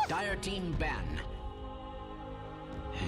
Dire team ban.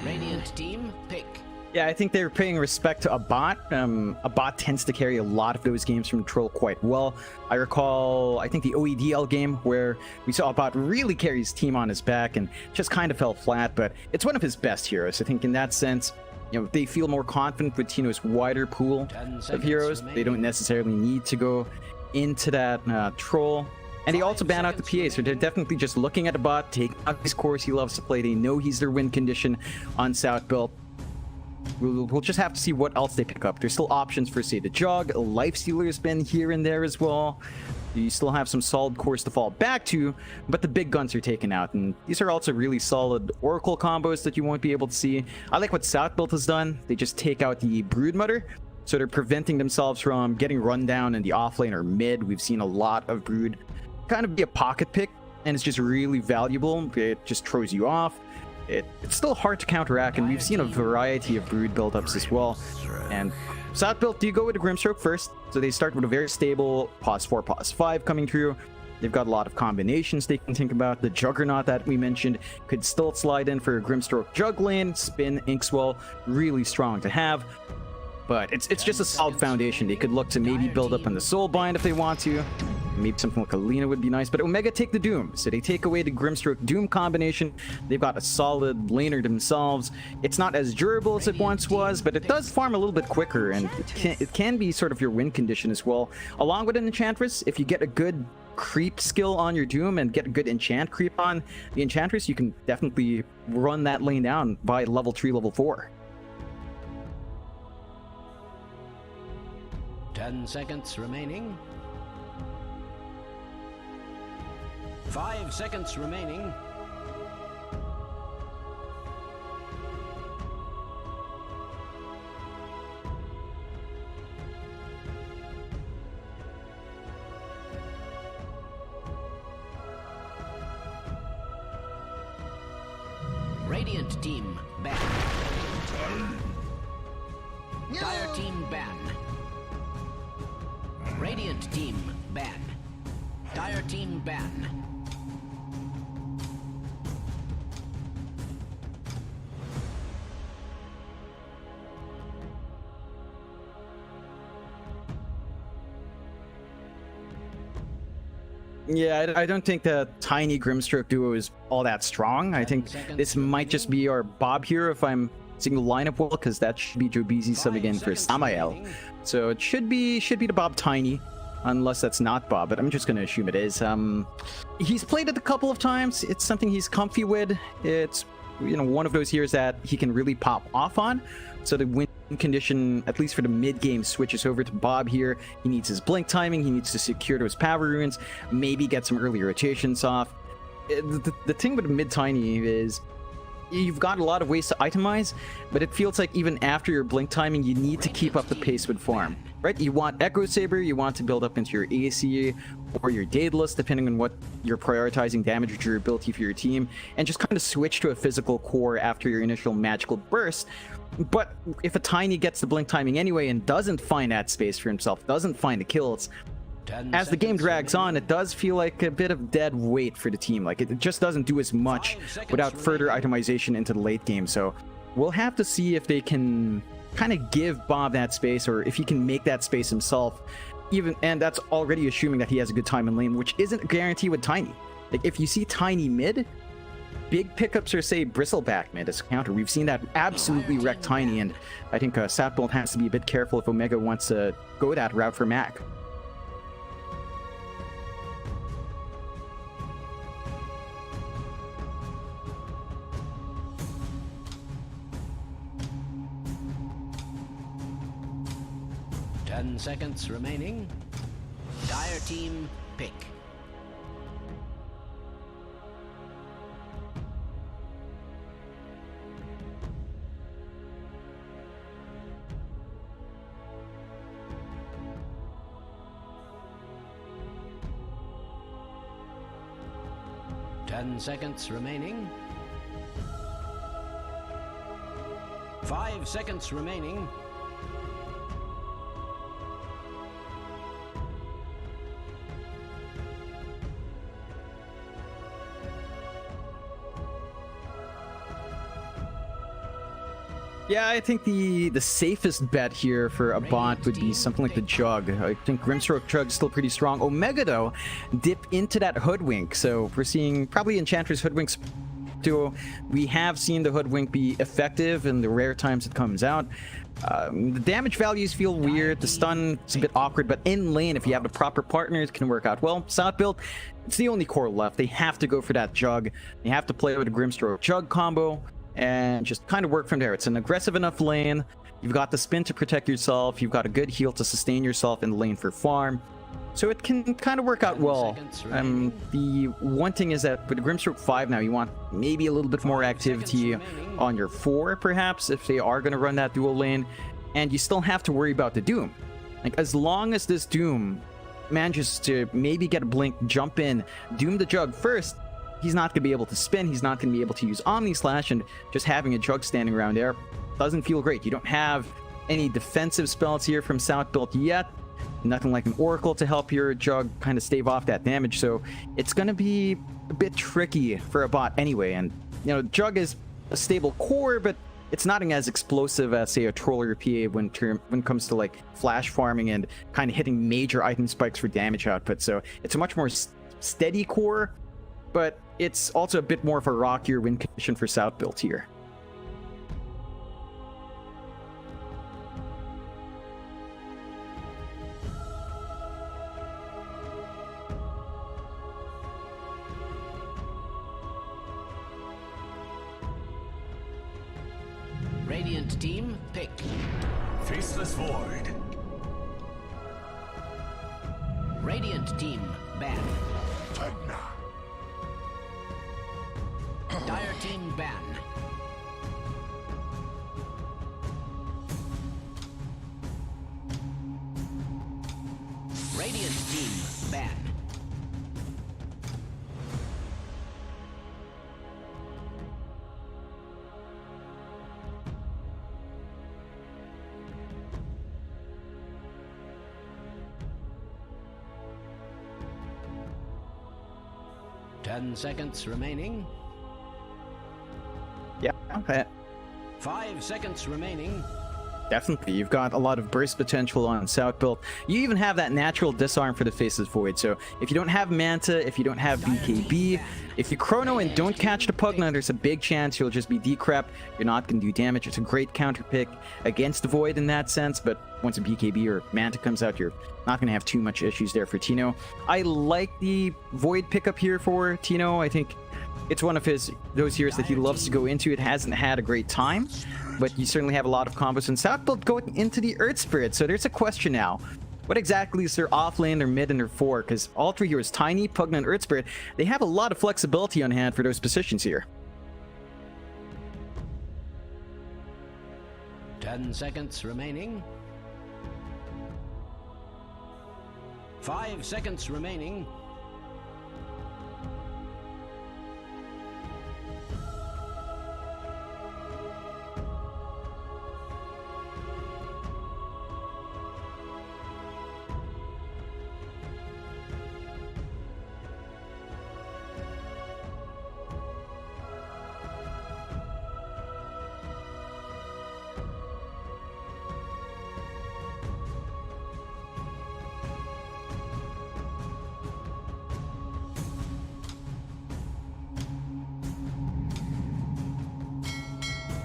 Radiant team pick. Yeah, I think they're paying respect to a bot. A bot tends to carry a lot of those games from Troll quite well. I recall, I think the OEDL game where we saw a bot really carry his team on his back and just kind of fell flat, but it's one of his best heroes. I think in that sense, you know, they feel more confident with Tino's wider pool of heroes. They don't necessarily need to go into that Troll. And they also ban out the PA, so they're definitely just looking at a bot, taking out his course he loves to play. They know he's their win condition on South Belt. We'll just have to see what else they pick up. There's still options for, say, the Jug. Lifestealer's been here and there as well. You still have some solid cores to fall back to, but the big guns are taken out. And these are also really solid Oracle combos that you won't be able to see. I like what South Belt has done. They just take out the Broodmother, so they're preventing themselves from getting run down in the offlane or mid. We've seen a lot of Brood kind of be a pocket pick, and it's just really valuable. It just throws you off. It's still hard to counteract, and we've seen a variety of Brood buildups as well. And South Belt do go with the Grimstroke first, so they start with a very stable pause 4, pause 5 coming through. They've got a lot of combinations they can think about. The Juggernaut that we mentioned could still slide in for a Grimstroke Jug lane. Spin, Inkswell, really strong to have. But it's just a solid foundation. They could look to maybe build up on the Soulbind if they want to. Maybe something like Alina would be nice, but Omega take the Doom. So they take away the Grimstroke Doom combination. They've got a solid laner themselves. It's not as durable as it once was, but it does farm a little bit quicker, and it can be sort of your win condition as well. Along with an Enchantress, if you get a good creep skill on your Doom and get a good enchant creep on the Enchantress, you can definitely run that lane down by level 3, level 4. 10 seconds remaining. 5 seconds remaining. Radiant team ban. Dire team ban. Radiant team ban. Dire team ban. Yeah, I don't think the tiny Grimstroke duo is all that strong. I think this might just be our Bob here if I'm seeing the lineup well, because that should be Jobizi subbing in for Samael. So it should be the Bob Tiny, unless that's not Bob, but I'm just going to assume it is. He's played it a couple of times. It's something he's comfy with. It's, you know, one of those years that he can really pop off on. So the win condition, at least for the mid game, switches over to Bob here. He needs his blink timing. He needs to secure those power runes, maybe get some early rotations off. The thing with mid tiny is you've got a lot of ways to itemize, but it feels like even after your blink timing, you need to keep up the pace with farm, right? You want Echo Saber, you want to build up into your AC or your Daedalus, depending on what you're prioritizing damage or durability for your team, and just kind of switch to a physical core after your initial magical burst. But if a Tiny gets the blink timing anyway and doesn't find that space for himself, doesn't find the kills, as the game drags on, it does feel like a bit of dead weight for the team. Like, it just doesn't do as much without further itemization into the late game. So we'll have to see if they can kind of give Bob that space, or if he can make that space himself. And that's already assuming that he has a good time in lane, which isn't a guarantee with Tiny. Like, if you see Tiny mid, big pickups or, say, Bristleback mid as a counter. We've seen that absolutely wreck Tiny, and I think Satbolt has to be a bit careful if Omega wants to go that route for Mac. Seconds remaining. Dire team pick. Ten seconds remaining. 5 seconds remaining. Yeah, I think the safest bet here for a bot would be something like the Jug. I think Grimstroke Jug is still pretty strong. Omega, though, dip into that Hoodwink. So we're seeing probably Enchantress Hoodwinks duo. We have seen the Hoodwink be effective in the rare times it comes out. The damage values feel weird. The stun is a bit awkward, but in lane, if you have the proper partners, it can work out well. South build, it's the only core left. They have to go for that Jug. They have to play with a Grimstroke Jug combo and just kind of work from there. It's an aggressive enough lane. You've got the spin to protect yourself. You've got a good heal to sustain yourself in the lane for farm. So it can kind of work out well. The one thing is that with Grimstroke 5 now, you want maybe a little bit more activity on your 4, perhaps, if they are going to run that dual lane. And you still have to worry about the Doom. Like, as long as this Doom manages to maybe get a blink, jump in, Doom the Jug first, he's not going to be able to spin, he's not going to be able to use Omni Slash, and just having a Jug standing around there doesn't feel great. You don't have any defensive spells here from South built yet. Nothing like an Oracle to help your Jug kind of stave off that damage, so it's going to be a bit tricky for a bot anyway. And, you know, Jug is a stable core, but it's not as explosive as, say, a Troll or a PA when it comes to, like, flash farming and kind of hitting major item spikes for damage output. So it's a much more steady core, but it's also a bit more of a rockier win condition for South built here. Radiant team, pick. Faceless Void. Radiant team, ban. Tagna. Dire team, ban. Radiant team, ban. Ten seconds remaining. Yeah, 5 seconds remaining. definitely. You've got a lot of burst potential on South build. You even have that natural disarm for the Faceless Void. So if you don't have Manta, if you don't have BKB, if you chrono and don't catch the Pugna, there's a big chance you'll just be decrep. You're not going to do damage. It's a great counter pick against the Void in that sense, but once a BKB or Manta comes out, you're not going to have too much issues there for Tino. I like the Void pickup here for Tino. I think it's one of those years that he loves to go into. It hasn't had a great time, but you certainly have a lot of combos. And South build going into the Earth Spirit. So there's a question now. What exactly is their off lane, their mid, and their 4? Because all three heroes, Tiny, Pugna, and Earth Spirit, they have a lot of flexibility on hand for those positions here. 10 seconds remaining. 5 seconds remaining.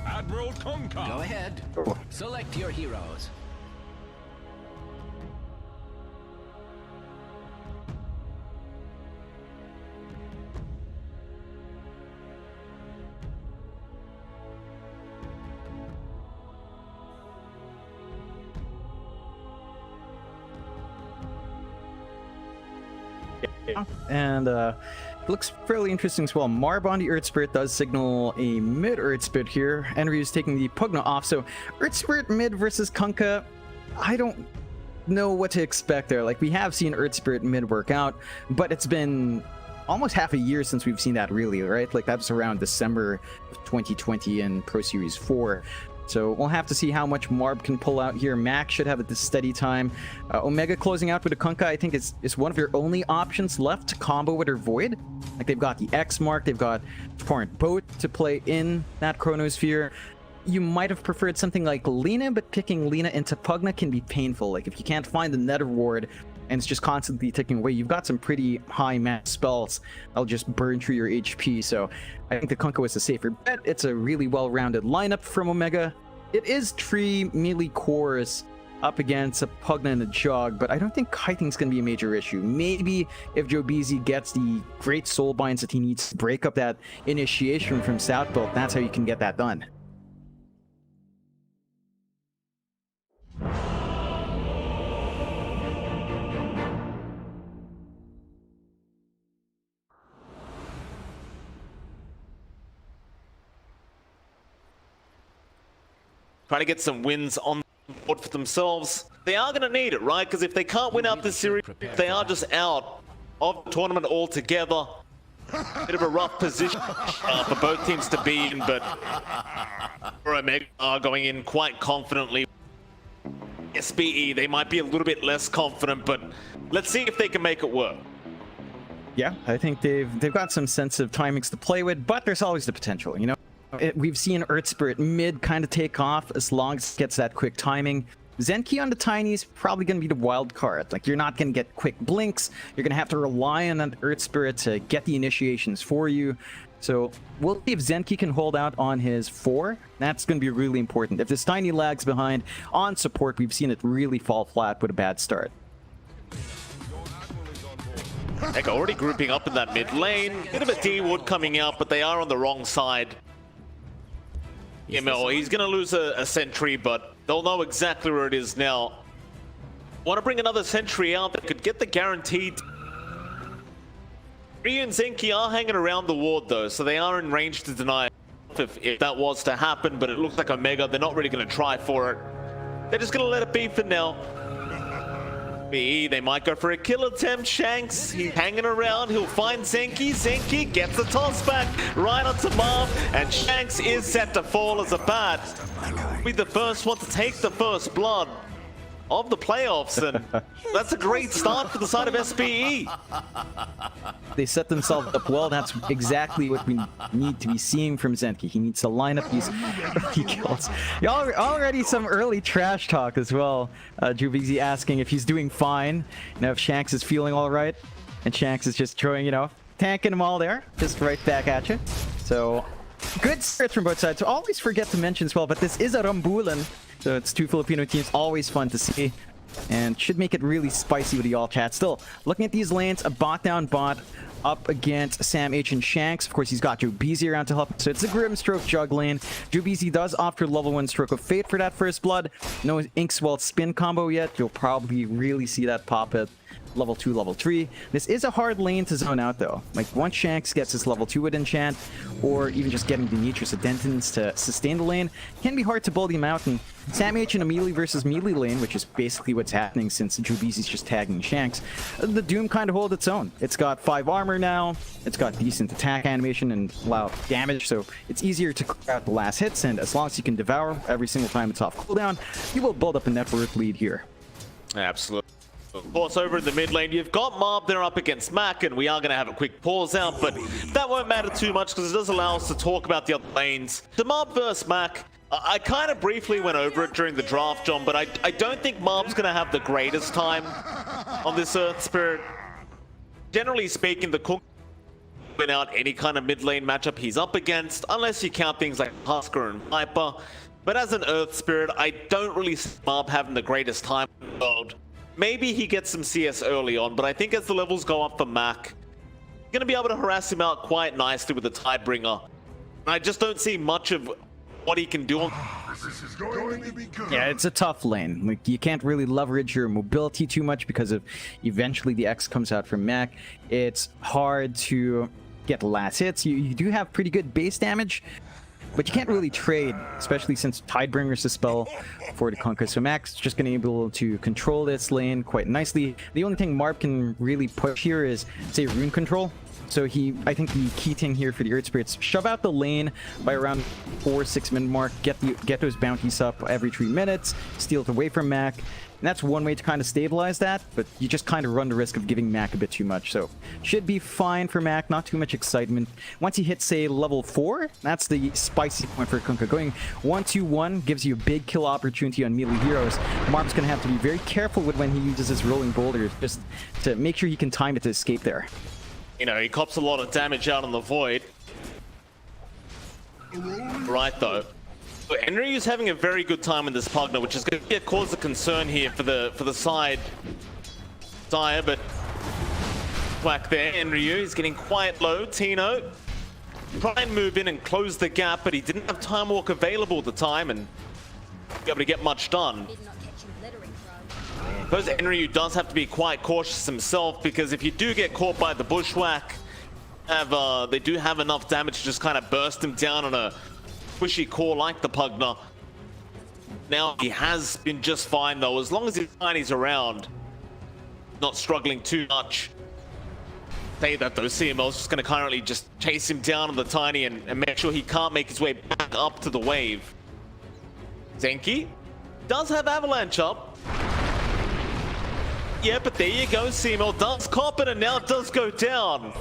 Admiral Conca. Go ahead. Select your heroes. And it looks fairly interesting as well. Marb on the Earth Spirit does signal a mid Earth Spirit here. Henry is taking the Pugna off, so Earth Spirit mid versus Kunkka, I don't know what to expect there. Like, we have seen Earth Spirit mid work out, but it's been almost half a year since we've seen that, really, right? Like, that was around December of 2020 in Pro Series 4. So we'll have to see how much Marb can pull out here. Max should have a steady time. Omega closing out with a Kunkka, I think is one of their only options left to combo with her Void. Like, they've got the X Mark, they've got Torrent Boat to play in that Chronosphere. you might have preferred something like Lina, but picking Lina into Pugna can be painful. Like, if you can't find the Nether Ward and it's just constantly ticking away, you've got some pretty high max spells that'll just burn through your HP. So I think the Kunkka was a safer bet. It's a really well-rounded lineup from Omega. It is 3 melee cores up against a Pugna and a Jog, but I don't think kiting's going to be a major issue. Maybe if Jobizi gets the great soul binds that he needs to break up that initiation from South Build, that's how you can get that done. Trying to get some wins on the board for themselves. They are going to need it, right? Because if they can't win out this series, they are just out of the tournament altogether. Bit of a rough position for both teams to be in, but Omega are going in quite confidently. SBE, they might be a little bit less confident, but let's see if they can make it work. Yeah, I think they've got some sense of timings to play with, but there's always the potential, you know? We've seen Earth Spirit mid kind of take off as long as it gets that quick timing. Zenki on the Tiny is probably going to be the wild card. Like, you're not going to get quick blinks. You're going to have to rely on that Earth Spirit to get the initiations for you. So we'll see if Zenki can hold out on his 4. That's going to be really important. If this Tiny lags behind on support, we've seen it really fall flat with a bad start. They're already grouping up in that mid lane. Bit of a D-Wood coming out, but they are on the wrong side. ML, he's going to lose a sentry, but they'll know exactly where it is now. Want to bring another sentry out that could get the guaranteed. Ryu and Zenki are hanging around the ward though, so they are in range to deny if that was to happen, but it looks like Omega, they're not really going to try for it. They're just going to let it be for now. BE, they might go for a kill attempt. Shanks, he's hanging around. He'll find Zenki. Zenki gets the toss back right onto Marv, and Shanks is set to fall as a bat. Be the first one to take the first blood of the playoffs, and that's a great start for the side of SBE. They set themselves up well. That's exactly what we need to be seeing from Zenki. He needs to line up these early kills. Already some early trash talk as well. Jobizi asking if he's doing fine. You know, if Shanks is feeling all right. And Shanks is just throwing, you know, tanking them all there. Just right back at you. So, good starts from both sides. So always forget to mention as well, but this is a Rambulan. So it's 2 Filipino teams, always fun to see. And should make it really spicy with the all chat. Still, looking at these lanes, a bot down bot up against Sam H and Shanks. Of course, he's got Jobizi around to help. So it's a Grimstroke Jug lane. Jobizi does opt for level 1 Stroke of Fate for that first blood. No Inkswell spin combo yet. You'll probably really see that pop at level 2, level 3. This is a hard lane to zone out though. Like, once Shanks gets his level 2 with enchant, or even just getting the Nitrous Addentins to sustain the lane, it can be hard to build him out. And Sam H in a melee versus melee lane, which is basically what's happening since Jobizi's just tagging Shanks, the Doom kind of holds its own. It's got 5 armor now, it's got decent attack animation and loud damage, so it's easier to clear out the last hits, and as long as you can devour every single time it's off cooldown, you will build up a network lead here. Absolutely. Of course, over in the mid lane, you've got Mob there up against Mac, and we are going to have a quick pause out, but that won't matter too much because it does allow us to talk about the other lanes. The Mob versus Mac, I kind of briefly went over it during the draft, John, but I don't think Mob's going to have the greatest time on this Earth Spirit. Generally speaking, the Cook win out any kind of mid lane matchup he's up against, unless you count things like Husker and Viper. But as an Earth Spirit, I don't really see Mob having the greatest time in the world. Maybe he gets some CS early on, but I think as the levels go up for Mac, you're going to be able to harass him out quite nicely with the Tidebringer. And I just don't see much of what he can do on. Yeah, it's a tough lane. Like, you can't really leverage your mobility too much because of eventually the X comes out from Mac. It's hard to get last hits. You do have pretty good base damage, but you can't really trade, especially since Tidebringer's the spell for the Kunkka. So Mac's just going to be able to control this lane quite nicely. The only thing Marp can really push here is, say, rune control. So I think the key thing here for the Earth Spirits, shove out the lane by around 4-6 minute mark, get those bounties up every 3 minutes, steal it away from Mac, And that's one way to kind of stabilize that, but you just kind of run the risk of giving Mac a bit too much. So should be fine for Mac, not too much excitement. Once he hits, say, level 4, that's the spicy point for Kunkka. Going 1-2-1 gives you a big kill opportunity on melee heroes. Marb's going to have to be very careful with when he uses his rolling boulders, just to make sure he can time it to escape there. You know, he cops a lot of damage out on the Void. Right, though. So Enryu's having a very good time in this Pugna, which is going to cause a concern here for the side. Dire, but whack there. Enryu is getting quite low. Tino try and move in and close the gap, but he didn't have Time Walk available at the time and be able to get much done. I suppose Enryu does have to be quite cautious himself, because if you do get caught by the bushwhack, they do have enough damage to just kind of burst him down on a squishy core like the Pugna. Now he has been just fine though, as long as his Tiny's around, not struggling too much. Say that though, CML's just going to currently just chase him down on the Tiny and make sure he can't make his way back up to the wave. Zenki does have Avalanche up. Yeah, but there you go, CML does cop it and now it does go down.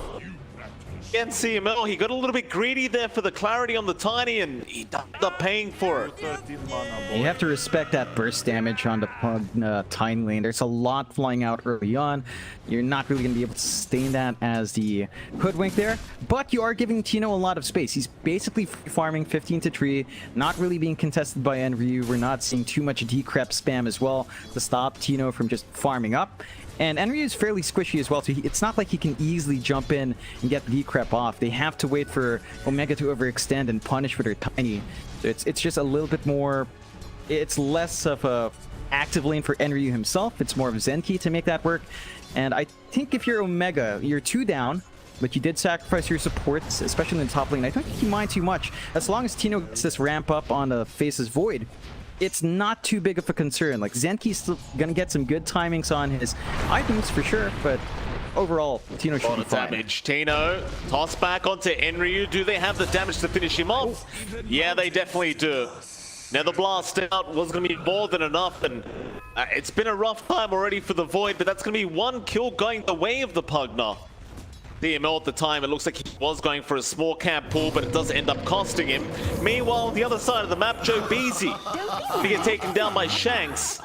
Again, CML, he got a little bit greedy there for the clarity on the Tiny, and he ended up paying for it. You have to respect that burst damage on the Pug Tiny lane. There's a lot flying out early on. You're not really going to be able to sustain that as the Hoodwink there, but you are giving Tino a lot of space. He's basically farming 15-3, not really being contested by Enryu. We're not seeing too much decrep spam as well to stop Tino from just farming up. And Enryu is fairly squishy as well, so it's not like he can easily jump in and get the decrep off. They have to wait for Omega to overextend and punish for their Tiny. So it's just a little bit more... It's less of a active lane for Enryu himself. It's more of Zenki to make that work. And I think if you're Omega, you're 2 down, but you did sacrifice your supports, especially in the top lane. I don't think you mind too much. As long as Tino gets this ramp up on the Face's Void, it's not too big of a concern. Like, Zenki's still gonna get some good timings on his items for sure, but overall, Tino should be fine. Damage. Tino, toss back onto Enryu. Do they have the damage to finish him off? Yeah, they definitely do. Now the blast out was going to be more than enough, and it's been a rough time already for the Void, but that's going to be 1 kill going the way of the Pugna. DML at the time, it looks like he was going for a small camp pull, but it does end up costing him. Meanwhile, on the other side of the map, Joe Beasy to get taken down by Shanks.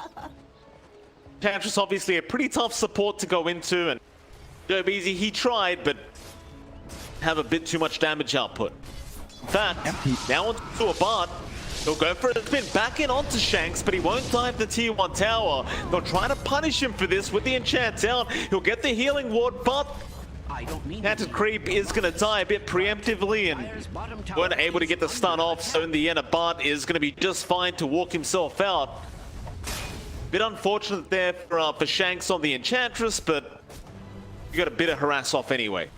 Enchantress obviously a pretty tough support to go into, and Joe Beasy, he tried, but have a bit too much damage output. In fact, now onto a Bart. He'll go for a spin back in onto Shanks, but he won't dive the tier 1 tower. They'll try to punish him for this with the enchant down. He'll get the healing ward, but Enchanted Creep is going to die a bit preemptively and weren't able to get the stun off. So in the end, a Bart is going to be just fine to walk himself out. Bit unfortunate there for Shanks on the Enchantress, but you got a bit of harass off anyway.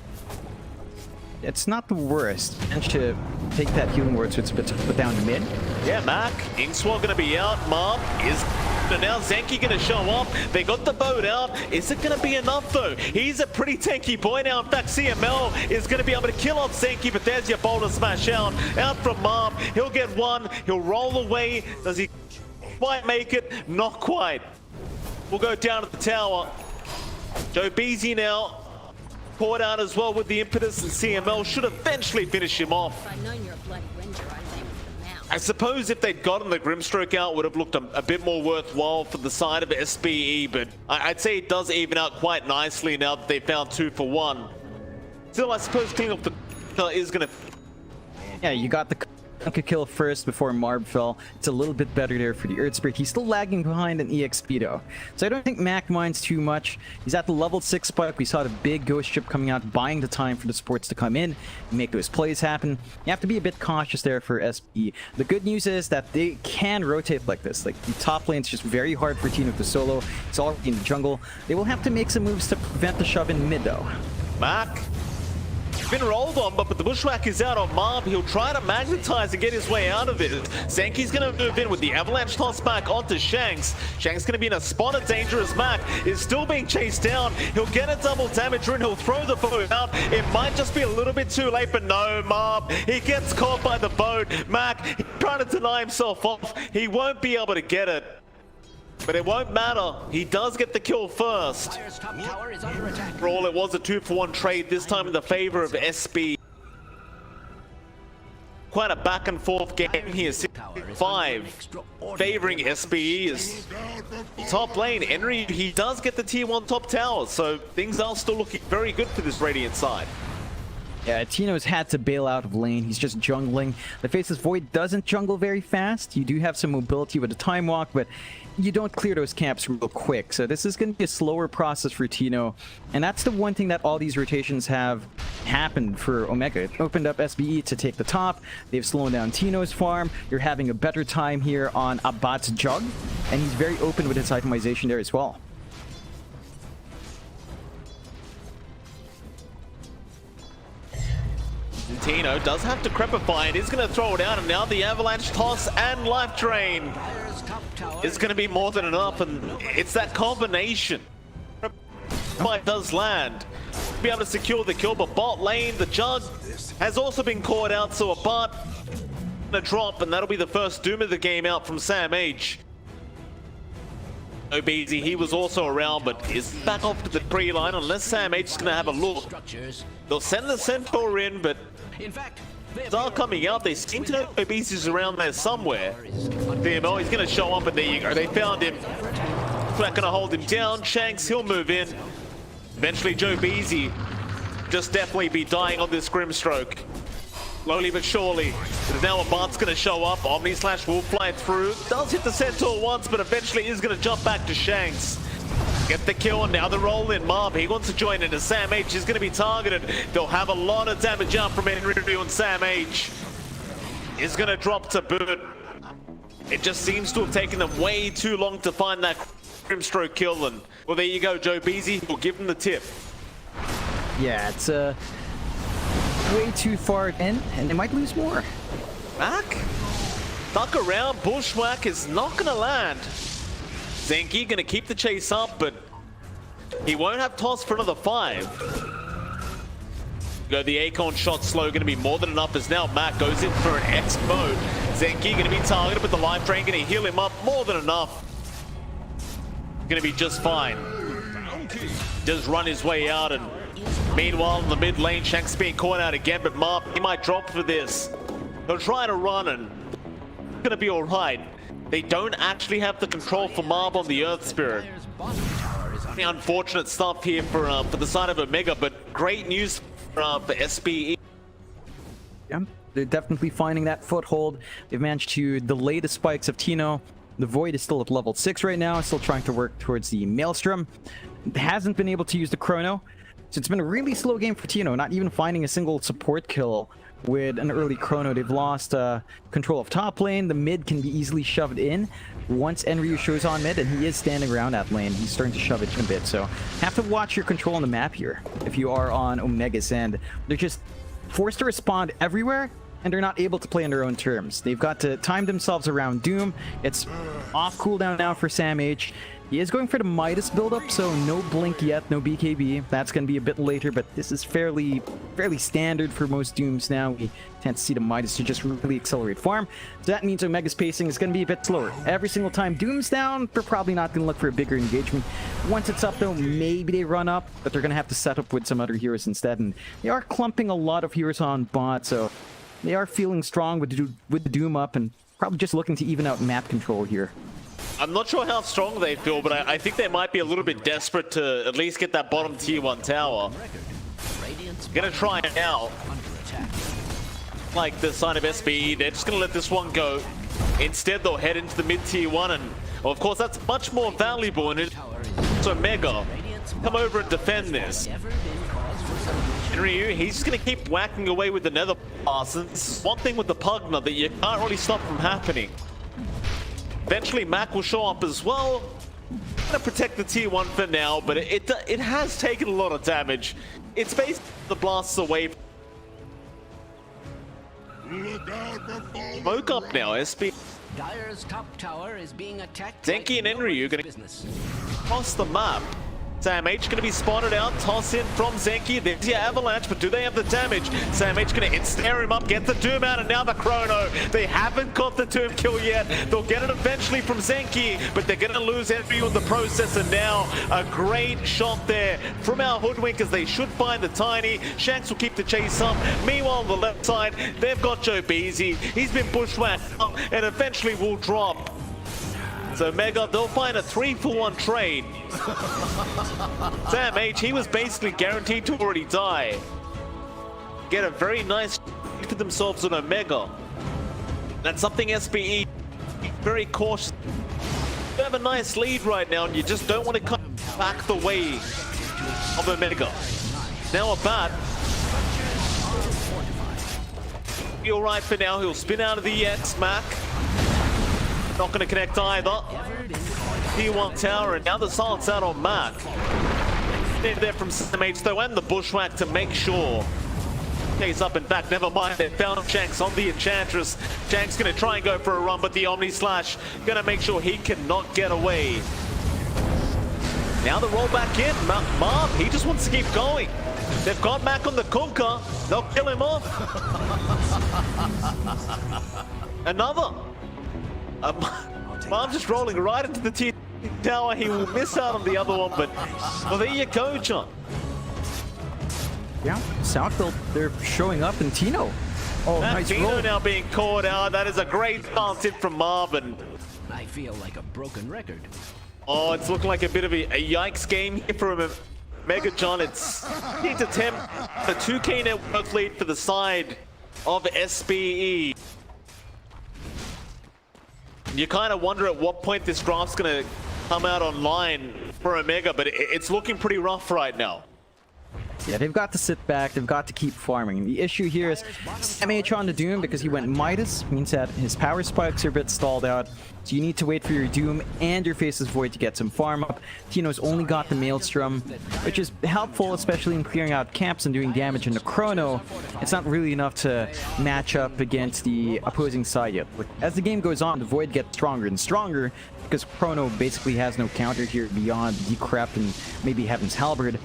It's not the worst. Managed to take that healing ward, so it's a bit put down to mid. Yeah, Mac, Inkswell going to be out. Marb is... Now Zenki going to show up. They got the boat out. Is it going to be enough though? He's a pretty tanky boy now. In fact, CML is going to be able to kill off Zenki, but there's your boulder smash out. Out from Marb. He'll get 1. He'll roll away. Does he quite make it? Not quite. We'll go down to the tower. Joe Beasy now. Caught out as well with the impetus, and CML should eventually finish him off. I suppose if they'd gotten the Grimstroke out, would have looked a bit more worthwhile for the side of SBE, but I'd say it does even out quite nicely now that they found 2 for 1. Still, I suppose cleaning up the is going to... Yeah, you got the Kunkka kill first before Marb fell. It's a little bit better there for the Earth Spirit. He's still lagging behind an EXP though. So I don't think Mac minds too much. He's at the level 6 spike. We saw the big ghost ship coming out, buying the time for the supports to come in and make those plays happen. You have to be a bit cautious there for SBE. The good news is that they can rotate like this. Like, the top lane's just very hard for Tino to solo. It's already in the jungle. They will have to make some moves to prevent the shove in mid though. Mac been rolled on, but the bushwhack is out on Marb. He'll try to magnetize and get his way out of it. Zenki's going to move in with the avalanche toss back onto Shanks. Shanks going to be in a spot of danger as Mac is still being chased down. He'll get a double damage rune. He'll throw the boat out. It might just be a little bit too late, but no, Marb, he gets caught by the boat. Mac trying to deny himself off. He won't be able to get it. But it won't matter. He does get the kill first. Dire's top tower is under attack. For all, it was a 2-for-1 trade, this time in the favor of SBE. Quite a back and forth game here. 6-5 favoring SBE is top lane. Henry, he does get the tier 1 top tower, so things are still looking very good for this Radiant side. Yeah, Tino's had to bail out of lane. He's just jungling. The Faceless Void doesn't jungle very fast. You do have some mobility with a time walk, but you don't clear those camps real quick. So this is going to be a slower process for Tino. And that's the one thing that all these rotations have happened for Omega. It opened up SBE to take the top. They've slowed down Tino's farm. You're having a better time here on Abbat's Jug. And he's very open with his itemization there as well. Tino does have to crepify. It is going to throw it out, and now the avalanche toss and life drain Dire's top tower is going to be more than enough, and it's that combination. Crepify does land. Be able to secure the kill, but bot lane, the Jug has also been caught out, so a bot going to drop, and that'll be the first doom of the game out from Sam H. Obeezy, he was also around, but is back off to the pre-line unless Sam H is going to have a look. structures. They'll send the Centaur in, but In fact, are coming out. They seem to know Obeezy's around there somewhere. DMO, he's going to show up, and there you go. They found him. Not going to hold him down. Shanks, he'll move in. Eventually, Joe Beezy just definitely be dying on this Grimstroke. Slowly but surely. But now a Bart's going to show up. Omni slash will fly through. Does hit the Centaur once, but eventually is going to jump back to Shanks. Get the kill, and now the roll in. Marv, he wants to join in as Sam H is going to be targeted. They'll have a lot of damage out from Henry, and Sam H is going to drop to boot. It just seems to have taken them way too long to find that Grimstroke kill, and well, there you go. Joe Beezy will give them the tip. Yeah, it's way too far in, and they might lose more. Mac? Stuck around. Bushwhack is not going to land. Zenki going to keep the chase up, but he won't have toss for another 5. Go the Acorn shot slow, going to be more than enough as now Mac goes in for an X mode. Zenki going to be targeted, but the life drain going to heal him up more than enough. Going to be just fine. Does run his way out, and meanwhile in the mid lane, Shanks being caught out again, but Marv, he might drop for this. He'll try to run, and it's going to be all right. They don't actually have the control for Marv on the Earth Spirit. Dire's bottom tower is under Unfortunate stuff here for the side of Omega, but great news for SBE. Yeah, they're definitely finding that foothold. They've managed to delay the spikes of Tino. The Void is still at level 6 right now, still trying to work towards the Maelstrom. Hasn't been able to use the Chrono. So it's been a really slow game for Tino, not even finding a single support kill with an early Chrono. They've lost control of top lane. The mid can be easily shoved in once Enryu shows on mid, and he is standing around that lane. He's starting to shove it in a bit, so have to watch your control on the map here if you are on Omega's end. They're just forced to respond everywhere, and they're not able to play on their own terms. They've got to time themselves around Doom. It's off cooldown now for Sam H. He is going for the Midas buildup, so no Blink yet, no BKB. That's going to be a bit later, but this is fairly standard for most Dooms now. We tend to see the Midas to just really accelerate farm. So that means Omega's pacing is going to be a bit slower. Every single time Doom's down, they're probably not going to look for a bigger engagement. Once it's up, though, maybe they run up, but they're going to have to set up with some other heroes instead. And they are clumping a lot of heroes on bot, so they are feeling strong with the Doom up and probably just looking to even out map control here. I'm not sure how strong they feel, but I think they might be a little bit desperate to at least get that bottom tier 1 tower. Gonna try it out. Like the side of SBE, they're just gonna let this one go. Instead, they'll head into the mid tier 1, and well, of course that's much more valuable, and it's Omega. Come over and defend this. Ryu, he's just gonna keep whacking away with the Nether Blast. And this is one thing with the Pugna that you can't really stop from happening. Eventually, Mac will show up as well. Gonna protect the tier 1 for now, but it has taken a lot of damage. It's basically the blasts away. Smoke up now, SB. Dire's top tower is being attacked. Zenki and Enryu gonna business. cross the map. Sam H going to be spotted out, toss in from Zenki, there's your avalanche, but do they have the damage? Sam H going to ensnare him up, get the Doom out, and now the Chrono. They haven't got the Doom kill yet. They'll get it eventually from Zenki, but they're going to lose energy on the process, and now a great shot there from our Hoodwinkers. They should find the Tiny. Shanks will keep the chase up. Meanwhile, on the left side, they've got Joe Beasy. He's been bushwhacked up, and eventually will drop. So Mega, they'll find a 3-for-1 trade. Sam H, he was basically guaranteed to already die. Get a very nice for themselves on Omega. That's something SBE very cautious. You have a nice lead right now, and you just don't want to come back the way of Omega. Now a bat. Be alright for now. He'll spin out of the X, Mac. Not going to connect either. T1 tower, and now the silence out on Mac. There from Sam H though, and the bushwhack to make sure. Chase up and back, never mind, they found Shanks on the Enchantress. Shanks going to try and go for a run, but the Omni Slash going to make sure he cannot get away. Now the roll back in, Marv, he just wants to keep going. They've got Mac on the Kunkka, they'll kill him off. Another. Marv just rolling right into the T tower. He will miss out on the other one, but well, there you go, John. Yeah, Southfield, they're showing up in Tino. Oh, That nice Tino roll. now being caught out. That is a great stance in from Marvin. I feel like a broken record. Oh, it's looking like a bit of a yikes game here for him. Mega John, it's needs attempt a 2K network lead for the side of SBE. You kind of wonder at what point this draft's going to come out online for Omega, but it's looking pretty rough right now. Yeah, they've got to sit back, they've got to keep farming. The issue here is Sam H on the Doom because he went Midas, means that his power spikes are a bit stalled out. So you need to wait for your Doom and your Faceless Void to get some farm up. Tino's only got the Maelstrom, which is helpful, especially in clearing out camps and doing damage in the Chrono. It's not really enough to match up against the opposing side yet. But as the game goes on, the Void gets stronger and stronger because Chrono basically has no counter here beyond Decrep and maybe Heaven's Halberd.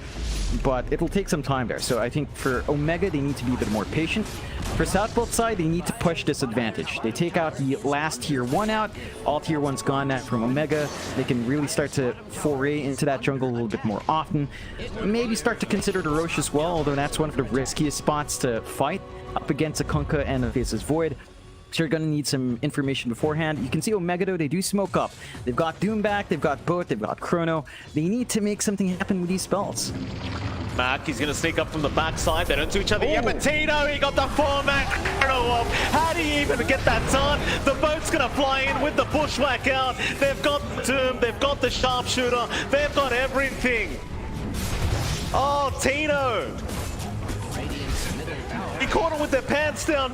But it'll take some time there. So I think for Omega, they need to be a bit more patient. For Southbolt side, they need to push this advantage. They take out the last tier 1 out. All tier 1's gone now from Omega. They can really start to foray into that jungle a little bit more often. Maybe start to consider the Roche as well, although that's one of the riskiest spots to fight up against a Kunkka and a Faceless Void. So you're going to need some information beforehand. You can see Omega though, they do smoke up. They've got Doom back, they've got Boat, they've got Chrono. They need to make something happen with these spells. Mac, he's going to sneak up from the backside. They don't do each other yet, but Tino, he got the 4-man Chrono off. How do you even get that done? The Boat's going to fly in with the bushwhack out. They've got the Doom, they've got the Sharpshooter, they've got everything. Oh, Tino! He caught him with their pants down.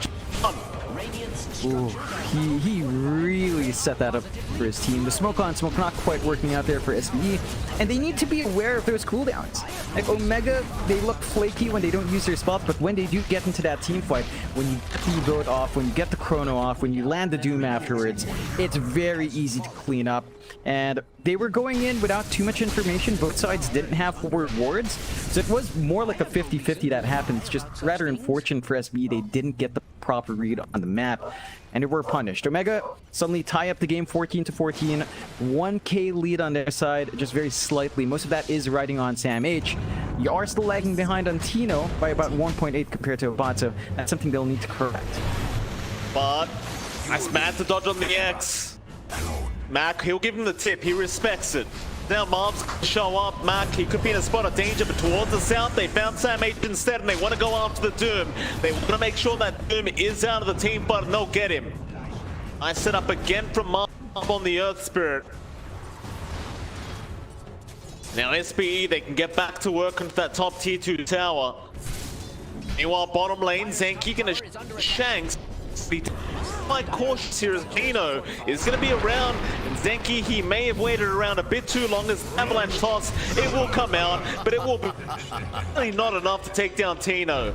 Ooh, he really set that up for his team. The smoke on smoke not quite working out there for SBE, and they need to be aware of those cooldowns. Like Omega, they look flaky when they don't use their spots, but when they do get into that team fight, when you get the Vote off, when you get the Chrono off, when you land the Doom afterwards, it's very easy to clean up. And they were going in without too much information. Both sides didn't have forward wards, so it was more like a 50-50 that happened. It's just rather unfortunate for SBE. They didn't get the proper read on the map, and they were punished. Omega suddenly tie up the game 14-14, 1K lead on their side, just very slightly. Most of that is riding on Sam H. You are still lagging behind on Tino by about 1.8 compared to Abad, so that's something they'll need to correct. But that's mad to dodge on the X. Mac, he'll give him the tip, he respects it. Now Marv's gonna show up. Mac, he could be in a spot of danger, but towards the south, they found Sam H instead, and they want to go after the Doom. They want to make sure that Doom is out of the team fight, and they'll get him. I set up again from Marv on the Earth Spirit. Now SBE, they can get back to work into that top tier 2 tower. Meanwhile, bottom lane, Zenki gonna Shanks. My cautious here as Tino is going to be around, and Zenki, he may have waited around a bit too long as avalanche toss. It will come out, but it will be really not enough to take down Tino.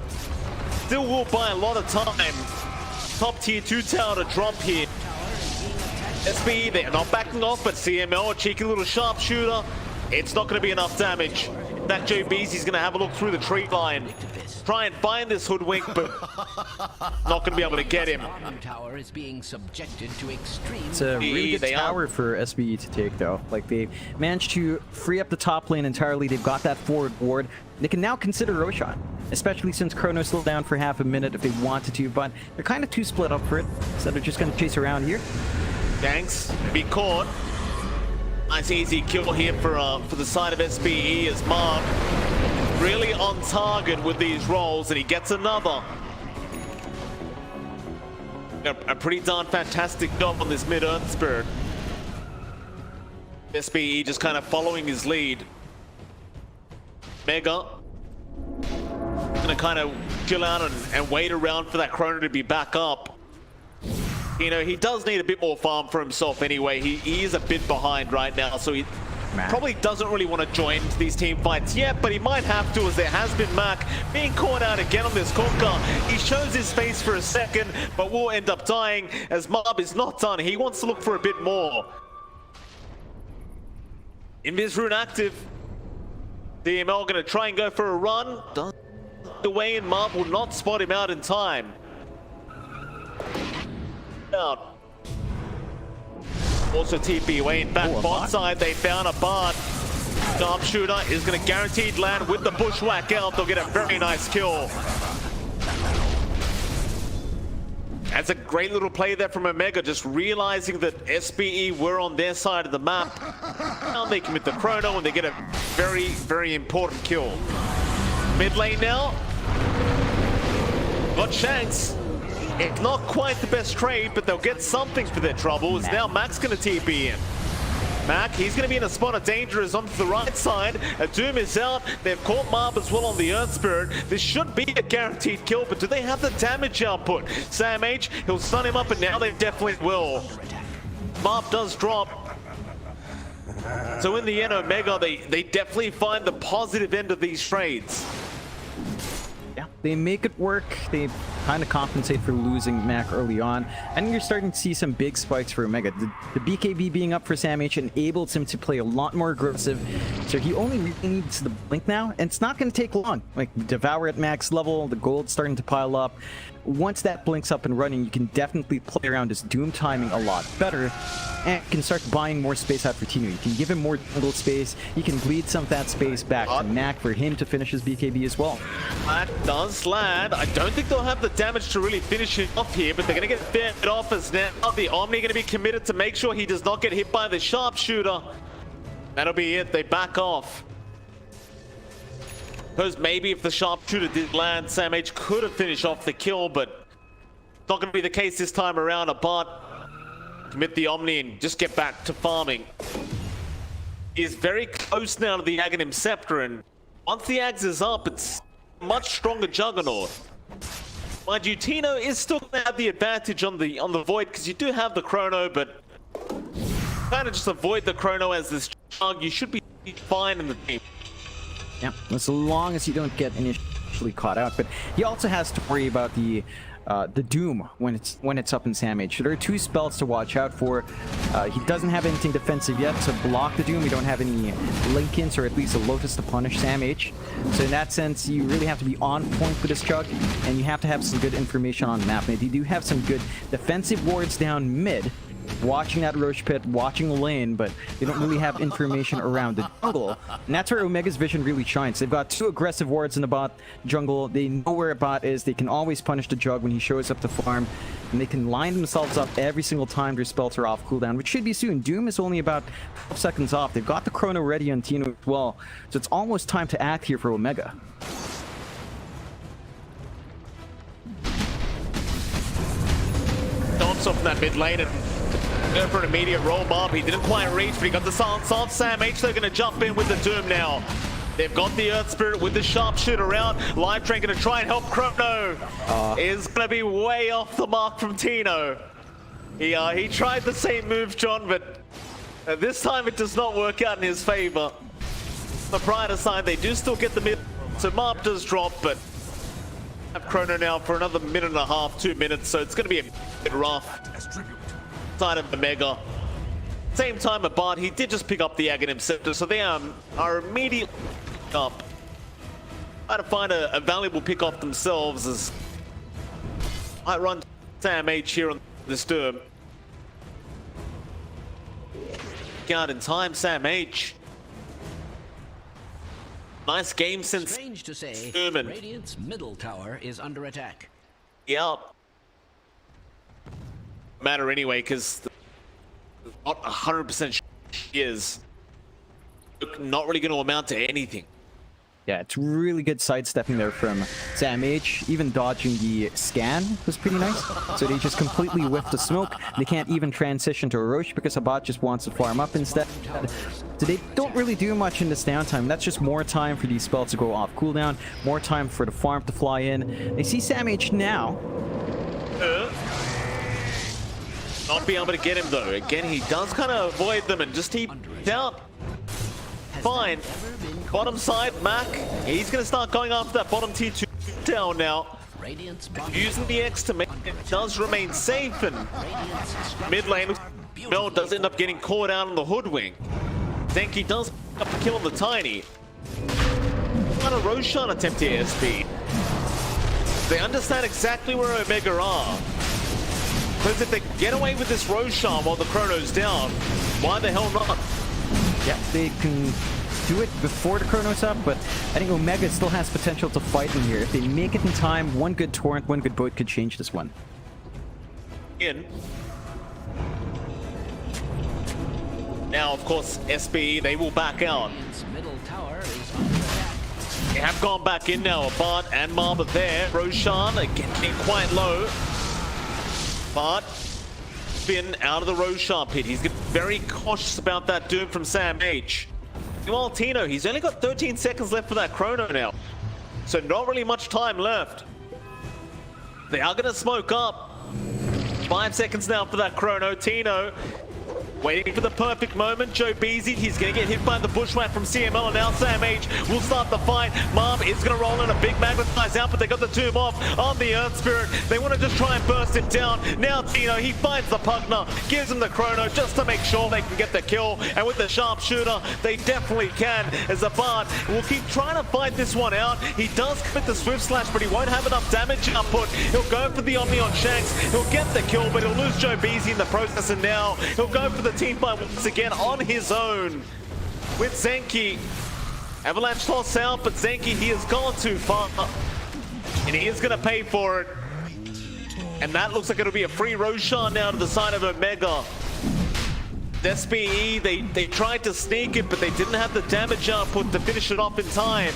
Still will buy a lot of time. Top tier 2 tower to drop here. SBE, they're not backing off, but CML, a cheeky little sharpshooter. It's not going to be enough damage. That Joe Beezy's going to have a look through the tree line. Try and find this hoodwink, but not going to be able to get him. Bottom tower is being subjected to extreme. It's a really good tower for SBE to take, though. Like, they managed to free up the top lane entirely. They've got that forward ward. They can now consider Roshan, especially since Chrono slowed down for half a minute if they wanted to, but they're kind of too split up for it, so they're just going to chase around here. Ganks be caught. Nice easy kill here for the side of SBE as Mark really on target with these rolls, and he gets another. A pretty darn fantastic job on this mid-earth spirit. SBE just kind of following his lead. Mega gonna kind of chill out and wait around for that Chrono to be back up. You know, he does need a bit more farm for himself anyway. He is a bit behind right now, so he probably doesn't really want to join these team fights yet, but he might have to, as there has been Mac being caught out again on this Conker. He shows his face for a second, but will end up dying as Mob is not done. He wants to look for a bit more. Invis Rune active. DML going to try and go for a run. Does away, and Mob will not spot him out in time. Out. Also TP away in back bot side. They found a Bard. Sharpshooter is going to guaranteed land with the bushwhack out. They'll get a very nice kill. That's a great little play there from Omega, just realizing that SBE were on their side of the map. Now they commit the Chrono and they get a very, very important kill. Mid lane now. Got Shanks. It's not quite the best trade, but they'll get something for their trouble. It's now Mac's going to TP in. Mac, he's going to be in a spot of danger as onto the right side. A Doom is out. They've caught Marb as well on the Earth Spirit. This should be a guaranteed kill, but do they have the damage output? Sam H, he'll stun him up, and now they definitely will. Marb does drop. So in the end, Omega, they definitely find the positive end of these trades. Yeah, they make it work. They kind of compensate for losing Mac early on, and you're starting to see some big spikes for Omega. The BKB being up for Sam H enables him to play a lot more aggressive, so he only really needs the blink now, and it's not going to take long. Like, Devour at max level, the gold's starting to pile up. Once that blink's up and running, you can definitely play around his Doom timing a lot better, and can start buying more space out for Tino. You can give him more jungle space. You can bleed some of that space back to Mac for him to finish his BKB as well. That does land. I don't think they'll have the damage to really finish it off here, but they're going to get fed off as now the Omni going to be committed to make sure he does not get hit by the sharpshooter. That'll be it. They back off. Because maybe if the sharpshooter did land, Sam H could have finished off the kill, but not going to be the case this time around. A bot commit the Omni and just get back to farming. He is very close now to the Aghanim Scepter, and once the Ags is up, it's a much stronger Juggernaut. Mind you, Tino is still going to have the advantage on the Void, because you do have the Chrono, but kind of just avoid the Chrono as this Jug. You should be fine in the team. Yeah, as long as you don't get initially caught out, but he also has to worry about the Doom when it's up in Sam H. So there are two spells to watch out for. He doesn't have anything defensive yet to block the Doom. We don't have any Linkins or at least a Lotus to punish Sam H. So in that sense, you really have to be on point with this Chug, and you have to have some good information on map. They do have some good defensive wards down mid, watching that Roche Pit, watching the lane, but they don't really have information around the jungle. And that's where Omega's vision really shines. They've got two aggressive wards in the bot jungle. They know where a bot is. They can always punish the Jug when he shows up to farm. And they can line themselves up every single time their spells are off cooldown, which should be soon. Doom is only about 12 seconds off. They've got the Chrono ready on Tino as well. So it's almost time to act here for Omega. Dumps off in that mid lane and go for an immediate roll Mob. He didn't quite reach, but he got the silence off. Sam H, they're going to jump in with the Doom now. They've got the Earth Spirit with the sharpshooter out. Live Train going to try and help Chrono. Is going to be way off the mark from Tino. He tried the same move, John, but this time it does not work out in his favor. The brighter side, they do still get the mid, so Mob does drop, but have Chrono now for another minute and a half, 2 minutes, so it's going to be a bit rough. Side of Omega. Same time, Abad, he did just pick up the Aghanim Scepter, so they are immediately up. Trying to find a valuable pick off themselves as I run Sam H here on the Sturm. Out in time, Sam H. Nice game since Strange to say, Sturman. Radiant's middle tower is under attack. Yeah. Matter anyway, because not 100% is not really going to amount to anything. Yeah, it's really good sidestepping there from Sam H. Even dodging the scan was pretty nice. So they just completely whiffed the smoke. They can't even transition to a Roche because Abad just wants to farm up instead. So they don't really do much in this downtime. That's just more time for these spells to go off cooldown, more time for the farm to fly in. They see Sam H now. Not be able to get him though. Again, he does kind of avoid them and just keep down. Fine. Bottom side, Mac. He's going to start going after that bottom tier 2 down now. Using the X to make it does remain safe, and mid lane, Mel does end up getting caught out on the hoodwink. Zenki does pick up the kill on the Tiny. Not a Roshan attempt here, SBE. They understand exactly where Omega are. Because if they get away with this Roshan while the Chrono's down, why the hell not? Yeah, they can do it before the Chrono's up, but I think Omega still has potential to fight in here. If they make it in time, one good Torrent, one good boat could change this one. Now, of course, SBE, they will back out. They have gone back in now. Bart and Marb are there. Roshan, again, being quite low. Bart been out of the Roshan pit. He's getting very cautious about that Doom from Sam H. Meanwhile, Tino, he's only got 13 seconds left for that Chrono now. So not really much time left. They are going to smoke up. 5 seconds now for that Chrono. Tino waiting for the perfect moment. Joe Beasy, he's going to get hit by the bushwhack from CML, and now Sam H will start the fight. Marb is going to roll in a big magnetize out, but they got the tomb off on the Earth Spirit. They want to just try and burst it down. Now Tino, he finds the Pugner, gives him the Chrono just to make sure they can get the kill. And with the sharpshooter, they definitely can, as Abad will keep trying to fight this one out. He does commit the Swift Slash, but he won't have enough damage output. He'll go for the Omni on Shanks. He'll get the kill, but he'll lose Joe Beasy in the process, and now he'll go for the team fight once again on his own with Zenki. Avalanche toss out, but Zenki, he has gone too far, and he is going to pay for it. And that looks like it'll be a free Roshan now to the side of Omega. SBE, they tried to sneak it, but they didn't have the damage output to finish it off in time.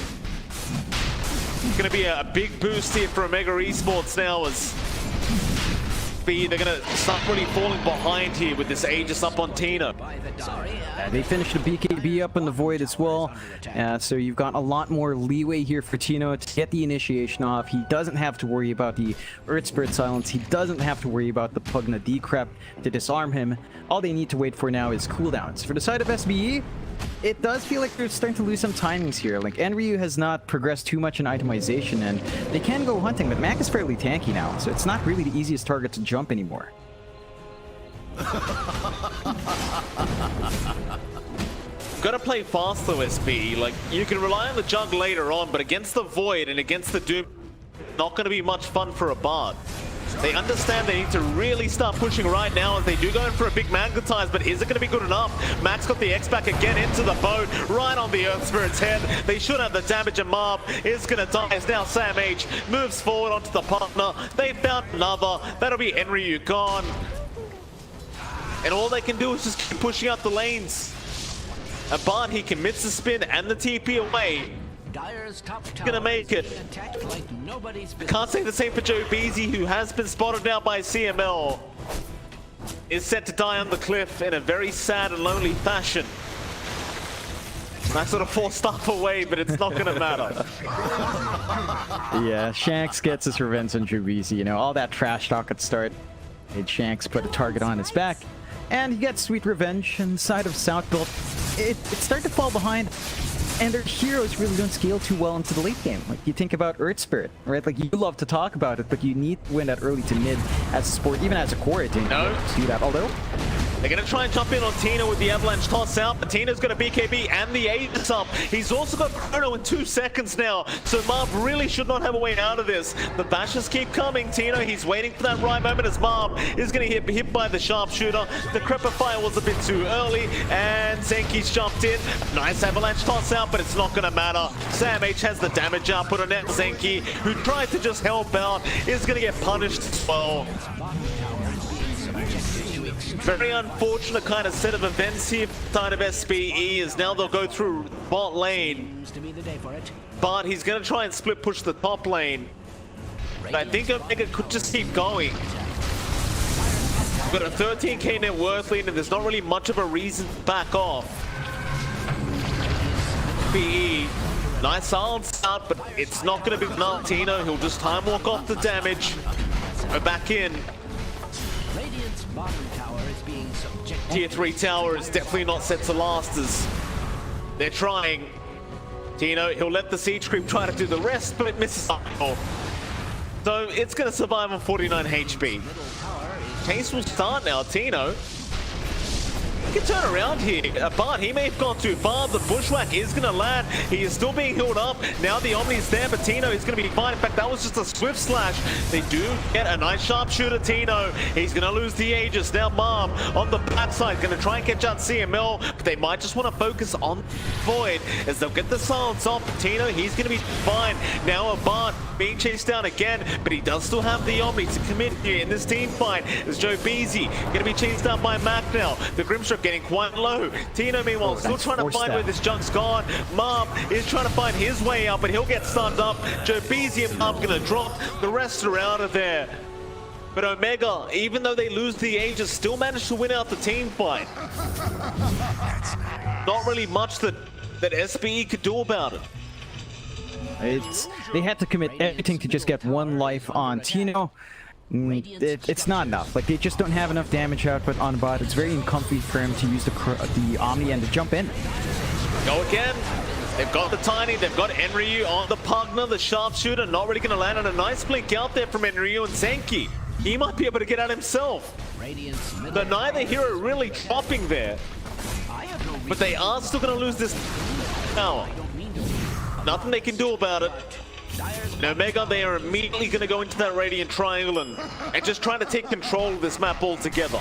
It's going to be a big boost here for Omega Esports now, as they're going to start really falling behind here with this Aegis up on Tina. They finished the BKB up in the Void as well, so you've got a lot more leeway here for Tino to get the initiation off. He doesn't have to worry about the Earth Spirit Silence. He doesn't have to worry about the Pugna Decrep to disarm him. All they need to wait for now is cooldowns. For the side of SBE, it does feel like they're starting to lose some timings here. Like, Enryu has not progressed too much in itemization, and they can go hunting, but Mac is fairly tanky now, so it's not really the easiest target to jump anymore. Gotta play fast though, SB. Like, you can rely on the Jug later on, but against the Void and against the Doom, not gonna be much fun for a Bard. They understand they need to really start pushing right now as they do go in for a big magnetize, but is it going to be good enough? Max got the X back again into the boat, right on the Earth Spirit's head. They should have the damage, and Marb is going to die as now Sam H moves forward onto the partner. They found another. That'll be Enryu gone. And all they can do is just keep pushing out the lanes. Abad, he commits the spin and the TP away. Gonna make it. Can't say the same for Joe Beasy, who has been spotted now by CML. Is set to die on the cliff in a very sad and lonely fashion. Nice sort of 4-star away, but it's not gonna matter. Yeah, Shanks gets his revenge on Joe Beasy. You know, all that trash talk at start made Shanks put a target on his back. And he gets sweet revenge inside of South Build. It started to fall behind. And their heroes really don't scale too well into the late game. Like, you think about Earth Spirit, right? Like, you love to talk about it, but you need to win that early to mid as a sport, even as a core. I think do that. Although, They're going to try and jump in on Tino with the avalanche toss out, but Tino's got a BKB and the Aegis up. He's also got Chrono in 2 seconds now, so Marv really should not have a way out of this. The bashes keep coming. Tino, he's waiting for that right moment as Marv is going to get hit by the sharpshooter. The Creeper Fire was a bit too early, and Zenki's jumped in. Nice avalanche toss out, but it's not going to matter. Sam H has the damage output on that. Zenki, who tried to just help out, is going to get punished as well. Very unfortunate kind of set of events here side of SBE, as now they'll go through bot lane. But he's going to try and split push the top lane. But I think Omega could just keep going. We've got a 13k net worth lead, and there's not really much of a reason to back off. SBE, nice silence out, but it's not going to be enough. Tino, he'll just time walk off the damage. Go back in. Tier 3 tower is definitely not set to last, as they're trying. Tino, he'll let the siege creep try to do the rest, but it misses. So it's going to survive on 49 HP. Chase will start now. Tino, he can turn around here, but he may have gone too far. The bushwhack is going to land. He is still being healed up. Now the Omni's there, but Tino is going to be fine. In fact, that was just a swift slash. They do get a nice sharpshooter, Tino. He's going to lose the Aegis. Now Marm on the backside, going to try and catch out CML, but they might just want to focus on Void as they'll get the silence off. Tino, he's going to be fine. Now a Bart being chased down again, but he does still have the Omni to commit here in this team fight. As Joe Beasy going to be chased down by Mac now. The Grimstroke getting quite low. Tino, meanwhile, still trying to find where this junk's gone. Marm is trying to find his way out, but he'll get stunned up. Joe Beasy and Marm going to drop. The rest are out of there. But Omega, even though they lose the Aegis, still managed to win out the team fight. Not really much that SBE could do about it. They had to commit everything to just get 1 life on Tino. It's not enough. Like, they just don't have enough damage output on bot. It's very uncomfy for him to use the Omni and to jump in. Go again. They've got the Tiny, they've got Enryu on the Pugna, the sharpshooter, not really going to land on a nice blink out there from Enryu, and Zenki, he might be able to get out himself. But neither hero really dropping there. But they are still going to lose this tower. Nothing they can do about it. And Omega, they are immediately going to go into that Radiant Triangle and just try to take control of this map altogether.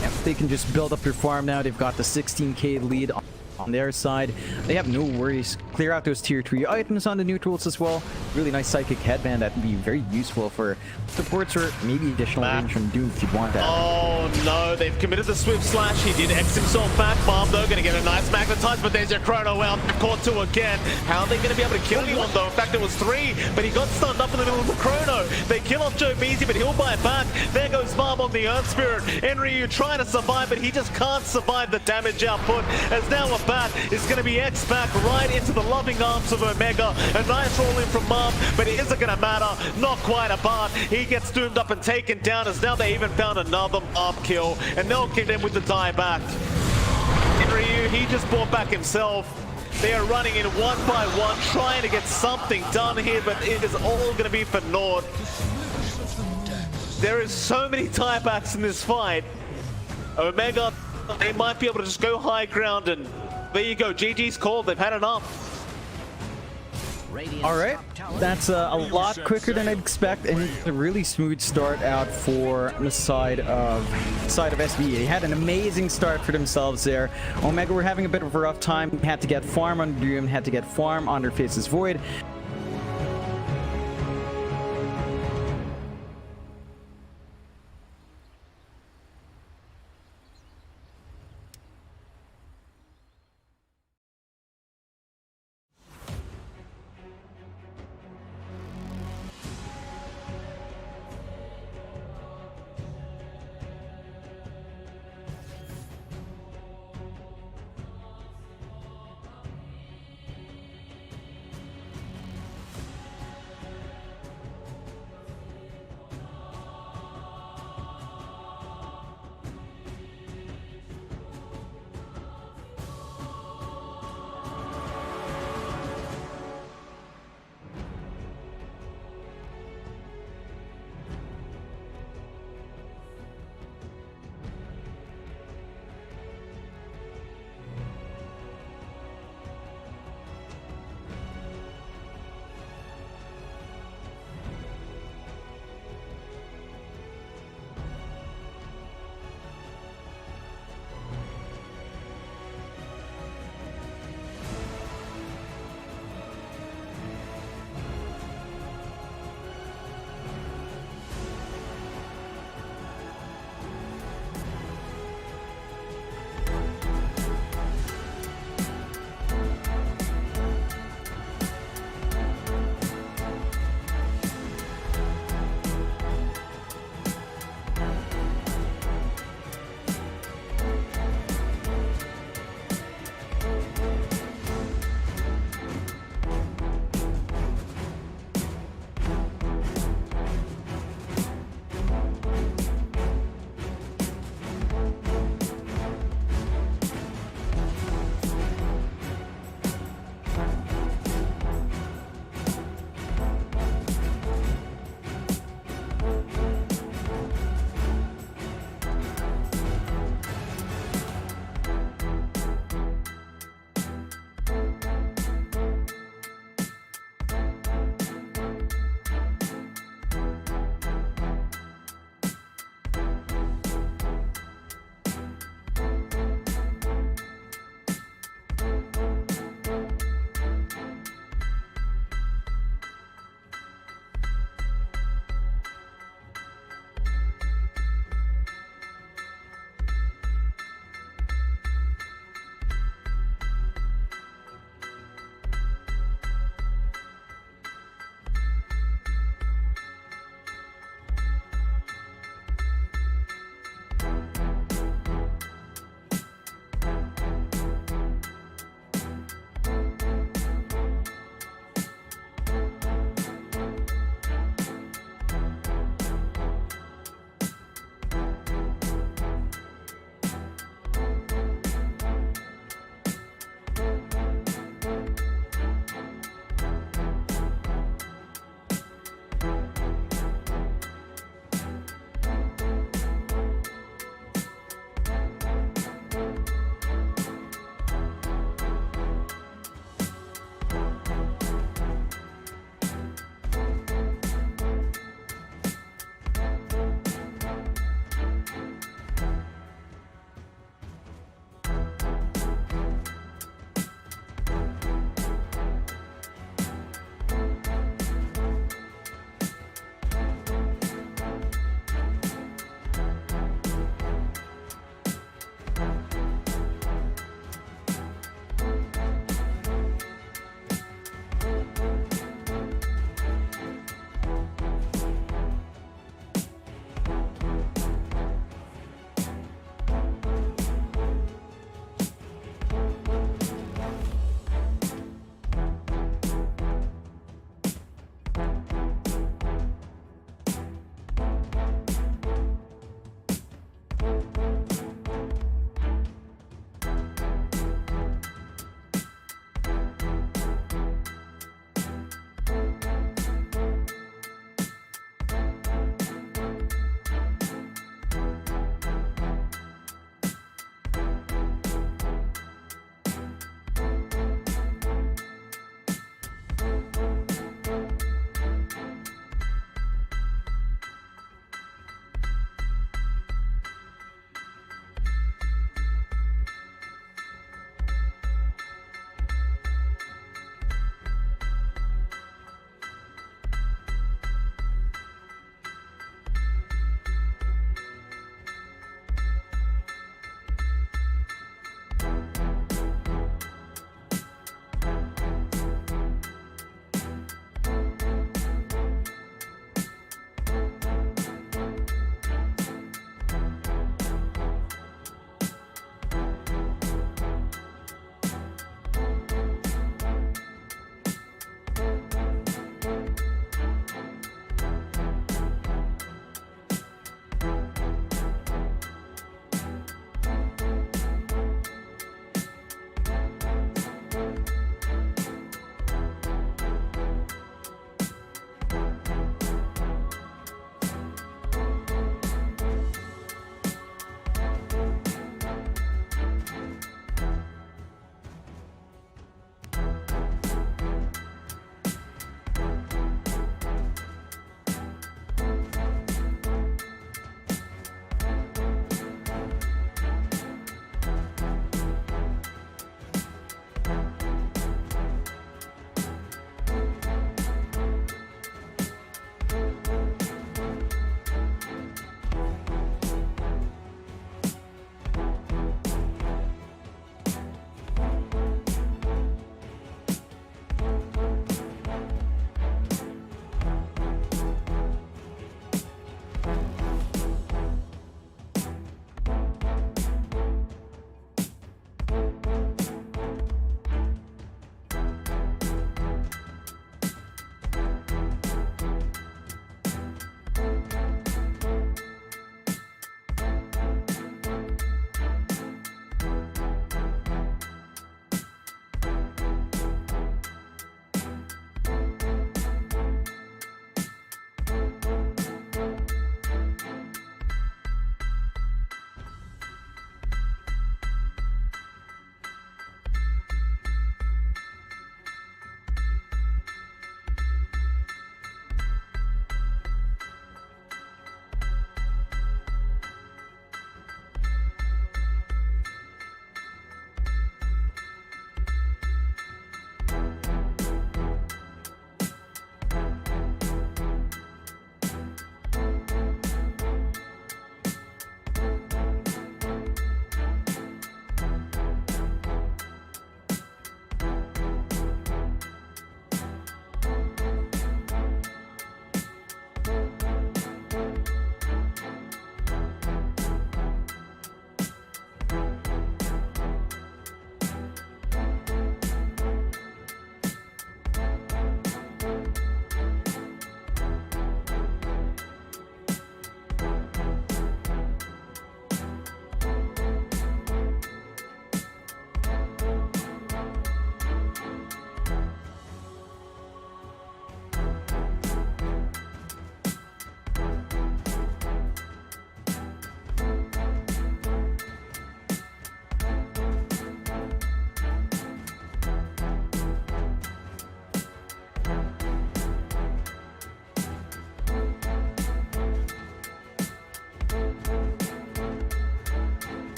Yep, they can just build up their farm now. They've got the 16k lead on their side. They have no worries. Clear out those tier 3 items on the neutrals as well. Really nice psychic headband that would be very useful for supports or maybe additional range from Doom if you want that. Oh no, they've committed the swift slash. He did X himself back. Bomb though, gonna get a nice magnetize, but there's your Chrono out. Caught 2 again. How are they gonna be able to kill anyone though? In fact, it was 3, but he got stunned up in the middle of the Chrono. They kill off Joe Beasy, but he'll buy it back. There goes Bomb on the Earth Spirit. Enryu trying to survive, but he just can't survive the damage output, as now a bat is gonna be X back right into the loving arms of Omega. A nice roll in from Marm, but is it gonna matter? Not quite a Bart. He gets doomed up and taken down, as now they even found another Marm kill, and they'll get him with the die back. Enryu, he just brought back himself. They are running in 1 by 1, trying to get something done here, but it is all gonna be for naught. There is so many tiebacks in this fight. Omega, they might be able to just go high ground, and there you go. GG's called. They've had enough. All right, that's a lot quicker than I'd expect, and a really smooth start out for the side of SBE. They had an amazing start for themselves there. Omega were having a bit of a rough time. Had to get farm on Doom, had to get farm on their Faces Void.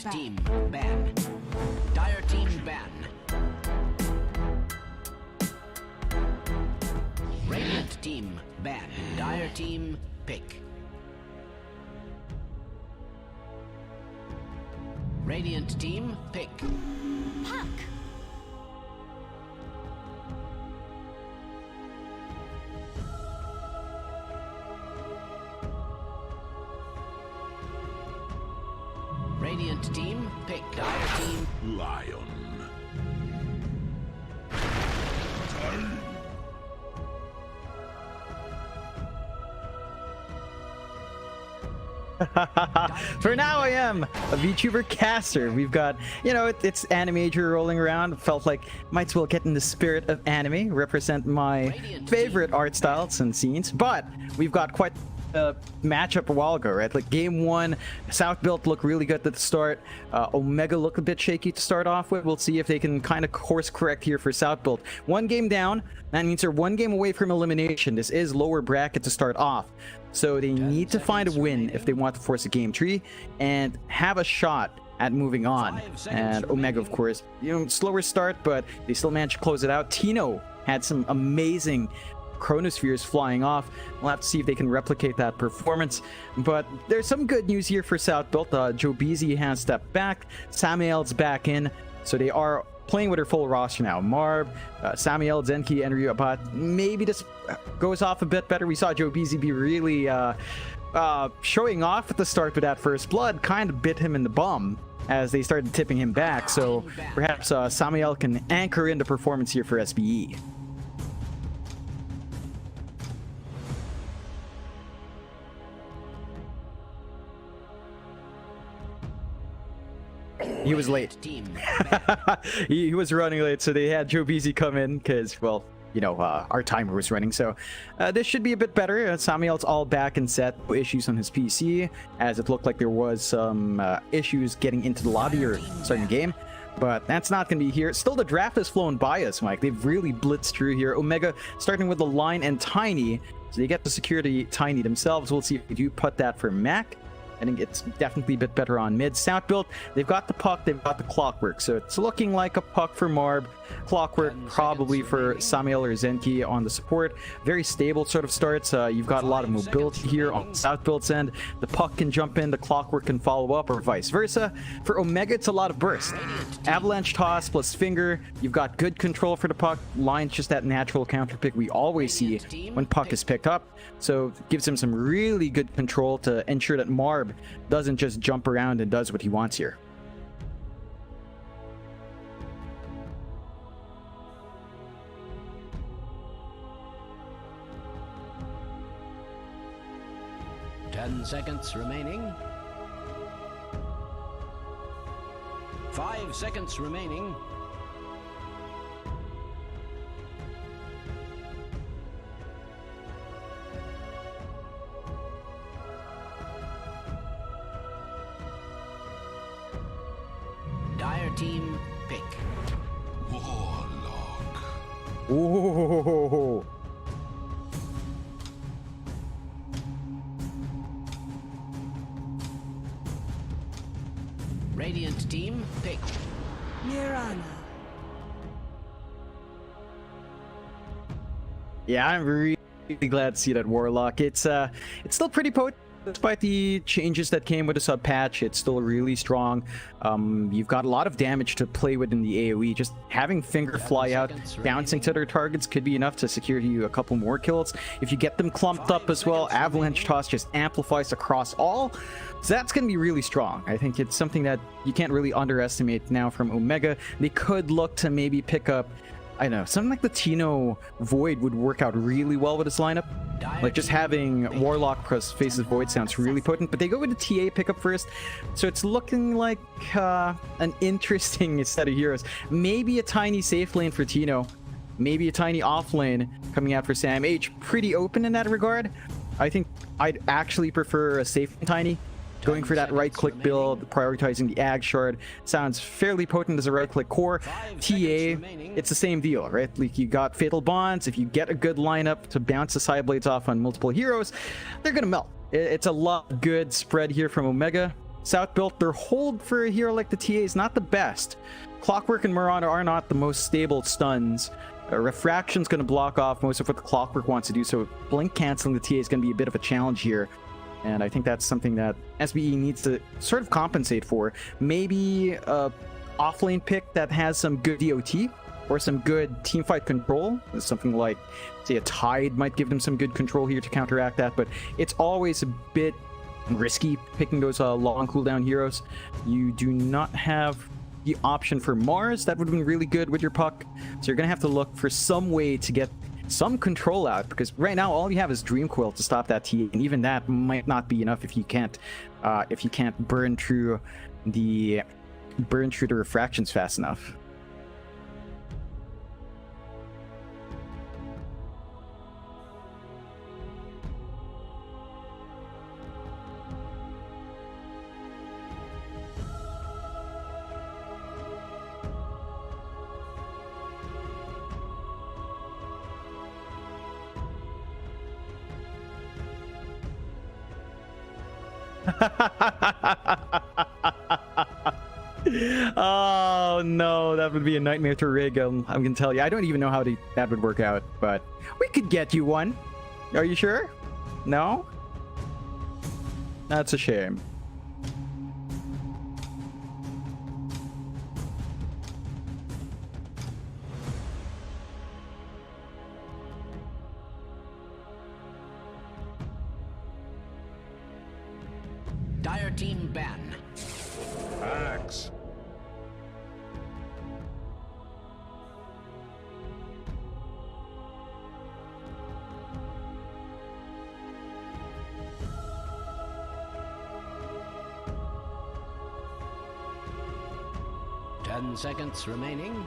Radiant team ban. Dire team ban. Radiant team ban. Dire team pick. Radiant team pick. Puck. Radiant team pick. Dire team Lion. For now, I am a VTuber caster. We've got, you know, it's Animator rolling around. Felt like might as well get in the spirit of anime, represent my favorite art styles and scenes. But we've got quite a matchup a while ago, right? Like game one, South build looked really good at the start. Omega looked a bit shaky to start off with. We'll see if they can kind of course correct here for South build. One game down. That means they're one game away from elimination. This is lower bracket to start off. So they need to find a win if they want to force a game 3 and have a shot at moving on. And Omega, of course, you know, slower start, but they still managed to close it out. Tino had some amazing chronospheres flying off. We'll have to see if they can replicate that performance. But there's some good news here for South build. Joe Beasy has stepped back. Samael's back in. So they are playing with her full roster now. Marb, Samael, Zenki, and Ryu. Maybe this goes off a bit better. We saw Joe Beasy be really showing off at the start, but that first blood kind of bit him in the bum as they started tipping him back. So perhaps Samael can anchor in the performance here for SBE. He was late. he was running late, so they had Joe Beasy come in because, well, you know, our timer was running. So this should be a bit better. Samuel's all back and set. No issues on his PC, as it looked like there was some issues getting into the lobby or starting the game. But that's not going to be here. Still, the draft has flown by us, Mike. They've really blitzed through here. Omega starting with the line and Tiny. So they get the security Tiny themselves. We'll see if we do put that for Mac. I think it's definitely a bit better on mid. South build, they've got the puck, they've got the clockwork. So it's looking like a puck for Marb, clockwork probably for Samael or Zenki on the support. Very stable sort of starts. You've got a lot of mobility here on South build's end. The puck can jump in, the clockwork can follow up, or vice versa. For Omega, it's a lot of burst. Avalanche toss plus finger. You've got good control for the puck. Line's just that natural counter pick we always see when puck is picked up. So it gives him some really good control to ensure that Marb doesn't just jump around and does what he wants here. Ten seconds remaining. 5 seconds remaining. Dire team pick. Warlock. Ooh. Radiant team pick. Mirana. Yeah, I'm really glad to see that Warlock. It's still pretty potent. Despite the changes that came with the sub patch, it's still really strong. You've got a lot of damage to play with in the AoE. Just having finger fly out, bouncing to their targets could be enough to secure you a couple more kills. If you get them clumped up as well, Avalanche Toss just amplifies across all. So that's going to be really strong. I think it's something that you can't really underestimate now from Omega. They could look to maybe pick up, I know, something like the Tino Void would work out really well with this lineup. Like just having Warlock plus Faces Void sounds really potent, but they go with the TA pickup first. So it's looking like an interesting set of heroes. Maybe a tiny safe lane for Tino. Maybe a tiny off lane coming out for Sam H. Pretty open in that regard. I think I'd actually prefer a safe tiny. Going for that right-click build, prioritizing the Ag Shard sounds fairly potent as a right-click core. TA, it's the same deal, right? Like you got Fatal Bonds. If you get a good lineup to bounce the Side Blades off on multiple heroes, they're gonna melt. It's a lot of good spread here from Omega. South built. Their hold for a hero like the TA is not the best. Clockwork and Marauder are not the most stable stuns. Refraction's going to block off most of what the Clockwork wants to do, so blink canceling the TA is going to be a bit of a challenge here. And I think that's something that SBE needs to sort of compensate for. Maybe a offlane pick that has some good DOT or some good teamfight control. Something like, say, a Tide might give them some good control here to counteract that, but it's always a bit risky picking those long cooldown heroes. You do not have the option for Mars. That would have been really good with your puck. So you're going to have to look for some way to get some control out, because right now all you have is Dream Coil to stop that TA, and even that might not be enough if you can't burn through the refractions fast enough. Oh no, that would be a nightmare to rig. I'm gonna tell you, I don't even know how that would work out, but we could get you one. Are you sure? No? That's a shame. Dire team ban. Axe. Ten seconds remaining.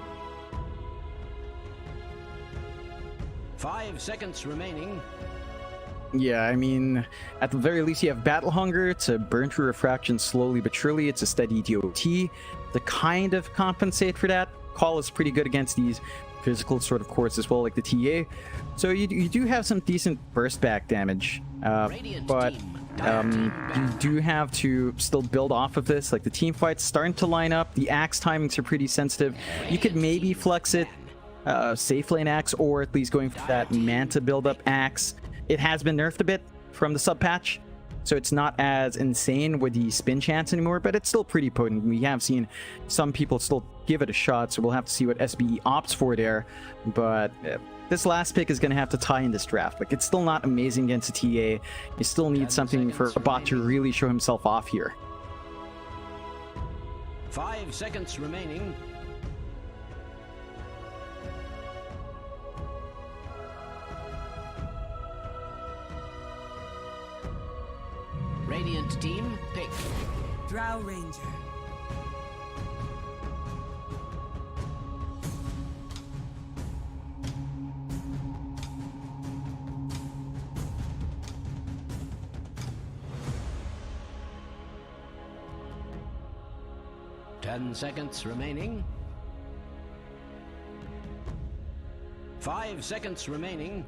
5 seconds remaining. Yeah, I mean, at the very least, you have Battle Hunger to burn through refraction slowly but surely. It's a steady DOT to kind of compensate for that. Call is pretty good against these physical sort of cores as well, like the TA. So you do have some decent burst back damage, but you do have to still build off of this. Like the team fight's starting to line up. The axe timings are pretty sensitive. You could maybe flex it, safe lane axe, or at least going for that Manta build-up axe. It has been nerfed a bit from the sub patch, so it's not as insane with the spin chance anymore, but it's still pretty potent. We have seen some people still give it a shot, so we'll have to see what SBE opts for there. But this last pick is going to have to tie in this draft. Like, it's still not amazing against a TA. You still need something for a bot to really show himself off here. 5 seconds remaining. Radiant team, pick. Drow Ranger. Ten seconds remaining. 5 seconds remaining.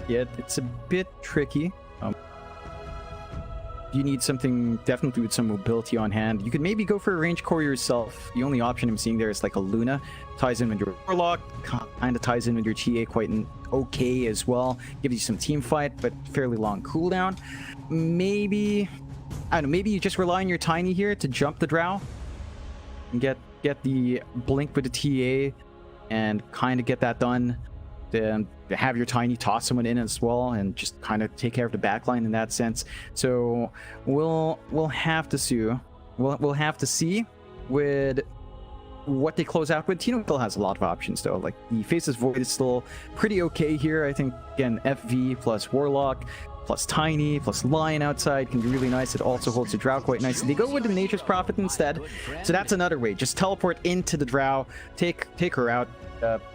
Yeah, it's a bit tricky. You need something definitely with some mobility on hand. You could maybe go for a range core yourself. The only option I'm seeing there is like a Luna. Ties in with your Warlock, kind of ties in with your TA quite okay as well. Gives you some team fight, but fairly long cooldown. Maybe, I don't know, maybe you just rely on your Tiny here to jump the Drow and get the blink with the TA and kind of get that done. Then have your Tiny toss someone in as well and just kind of take care of the backline in that sense. So we'll have to see. We'll have to see with what they close out with. Tino still has a lot of options though. Like the Faceless Void is still pretty okay here. I think again FV plus Warlock plus Tiny, plus Lion outside can be really nice. It also holds the Drow quite nicely. They go with the Nature's Prophet instead, so that's another way. Just teleport into the Drow, take her out,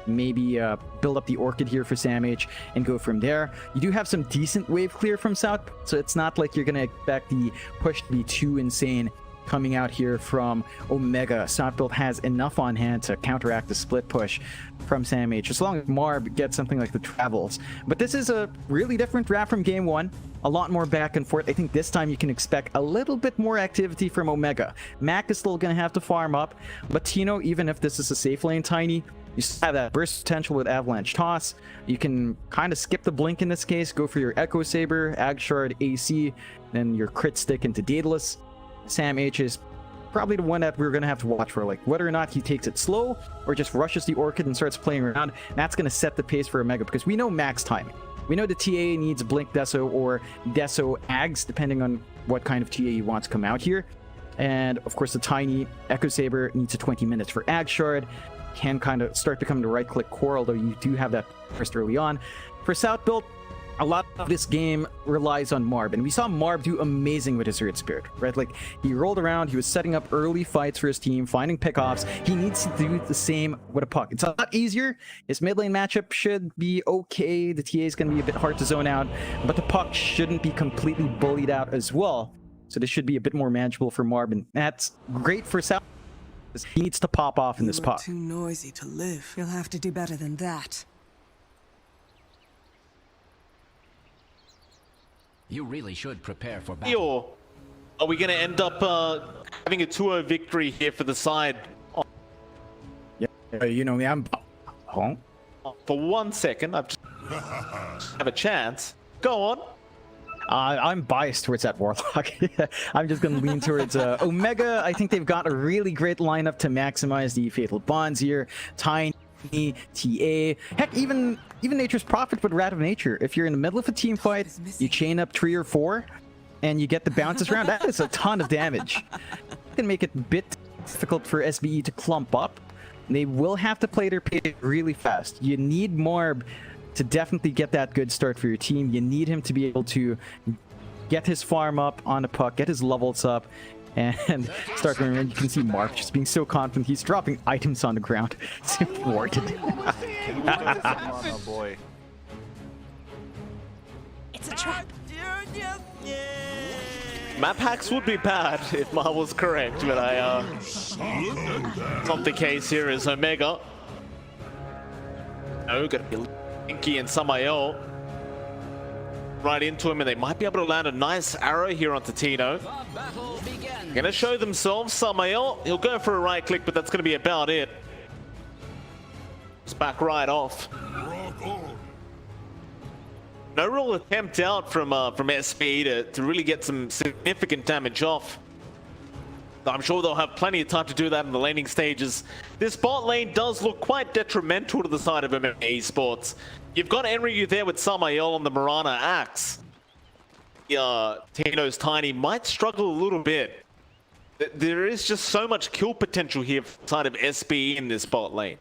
maybe build up the Orchid here for Sam H and go from there. You do have some decent wave clear from South, so it's not like you're gonna expect the push to be too insane coming out here from Omega. South build has enough on hand to counteract the split push from Sam H, as long as Marb gets something like the Travels. But this is a really different draft from game one. A lot more back and forth. I think this time you can expect a little bit more activity from Omega. Mac is still going to have to farm up, but Tino, even if this is a safe lane Tiny, you still have that burst potential with Avalanche Toss. You can kind of skip the blink in this case, go for your Echo Saber, Ag Shard, AC, then your crit stick into Daedalus. Sam H is probably the one that we're going to have to watch for, like whether or not he takes it slow or just rushes the Orchid and starts playing around. That's going to set the pace for Omega, because we know max timing. We know the TA needs Blink Deso or Deso Ags, depending on what kind of TA he wants to come out here. And of course, the Tiny Echo Saber needs a 20 minutes for Ag Shard. Can kind of start becoming the right-click core, although you do have that first early on. For South build, a lot of this game relies on Marb, and we saw Marb do amazing with his Earth Spirit, right? Like, he rolled around, he was setting up early fights for his team, finding pickoffs. He needs to do the same with a puck. It's a lot easier. His mid lane matchup should be okay. The TA is going to be a bit hard to zone out, but the puck shouldn't be completely bullied out as well. So this should be a bit more manageable for Marb, and that's great for South. He needs to pop off in this puck. Too noisy to live. You'll have to do better than that. You really should prepare for battle. Or are we going to end up having a 2-0 victory here for the side? Yeah, you know me, I'm... Oh. For 1 second, I've just have a chance. Go on. I'm biased towards that Warlock. I'm just going to lean towards Omega. I think they've got a really great lineup to maximize the Fatal Bonds here. Tiny, TA, heck, even Nature's Prophet with Rat of Nature. If you're in the middle of a team fight, you chain up 3 or 4, and you get the bounces around, that is a ton of damage. It can make it a bit difficult for SBE to clump up. They will have to play their pace really fast. You need Marb to definitely get that good start for your team. You need him to be able to get his farm up on the puck, get his levels up, and start going around. You can see Mark just being so confident. He's dropping items on the ground. It's thwarted. Oh boy. It's a trap. Map hacks would be bad if Ma was correct, but not the case here is Omega. No, gonna be Inky and Samael right into him, and they might be able to land a nice arrow here onto Tino. Gonna show themselves. Samael, he'll go for a right click, but that's gonna be about it. It's back right off. No real attempt out from SBE to really get some significant damage off. I'm sure they'll have plenty of time to do that in the laning stages. This bot lane does look quite detrimental to the side of MMA Esports. You've got Enryu there with Samael on the Mirana Axe. Tino's Tiny might struggle a little bit. There is just so much kill potential here for the side of SBE in this bot lane.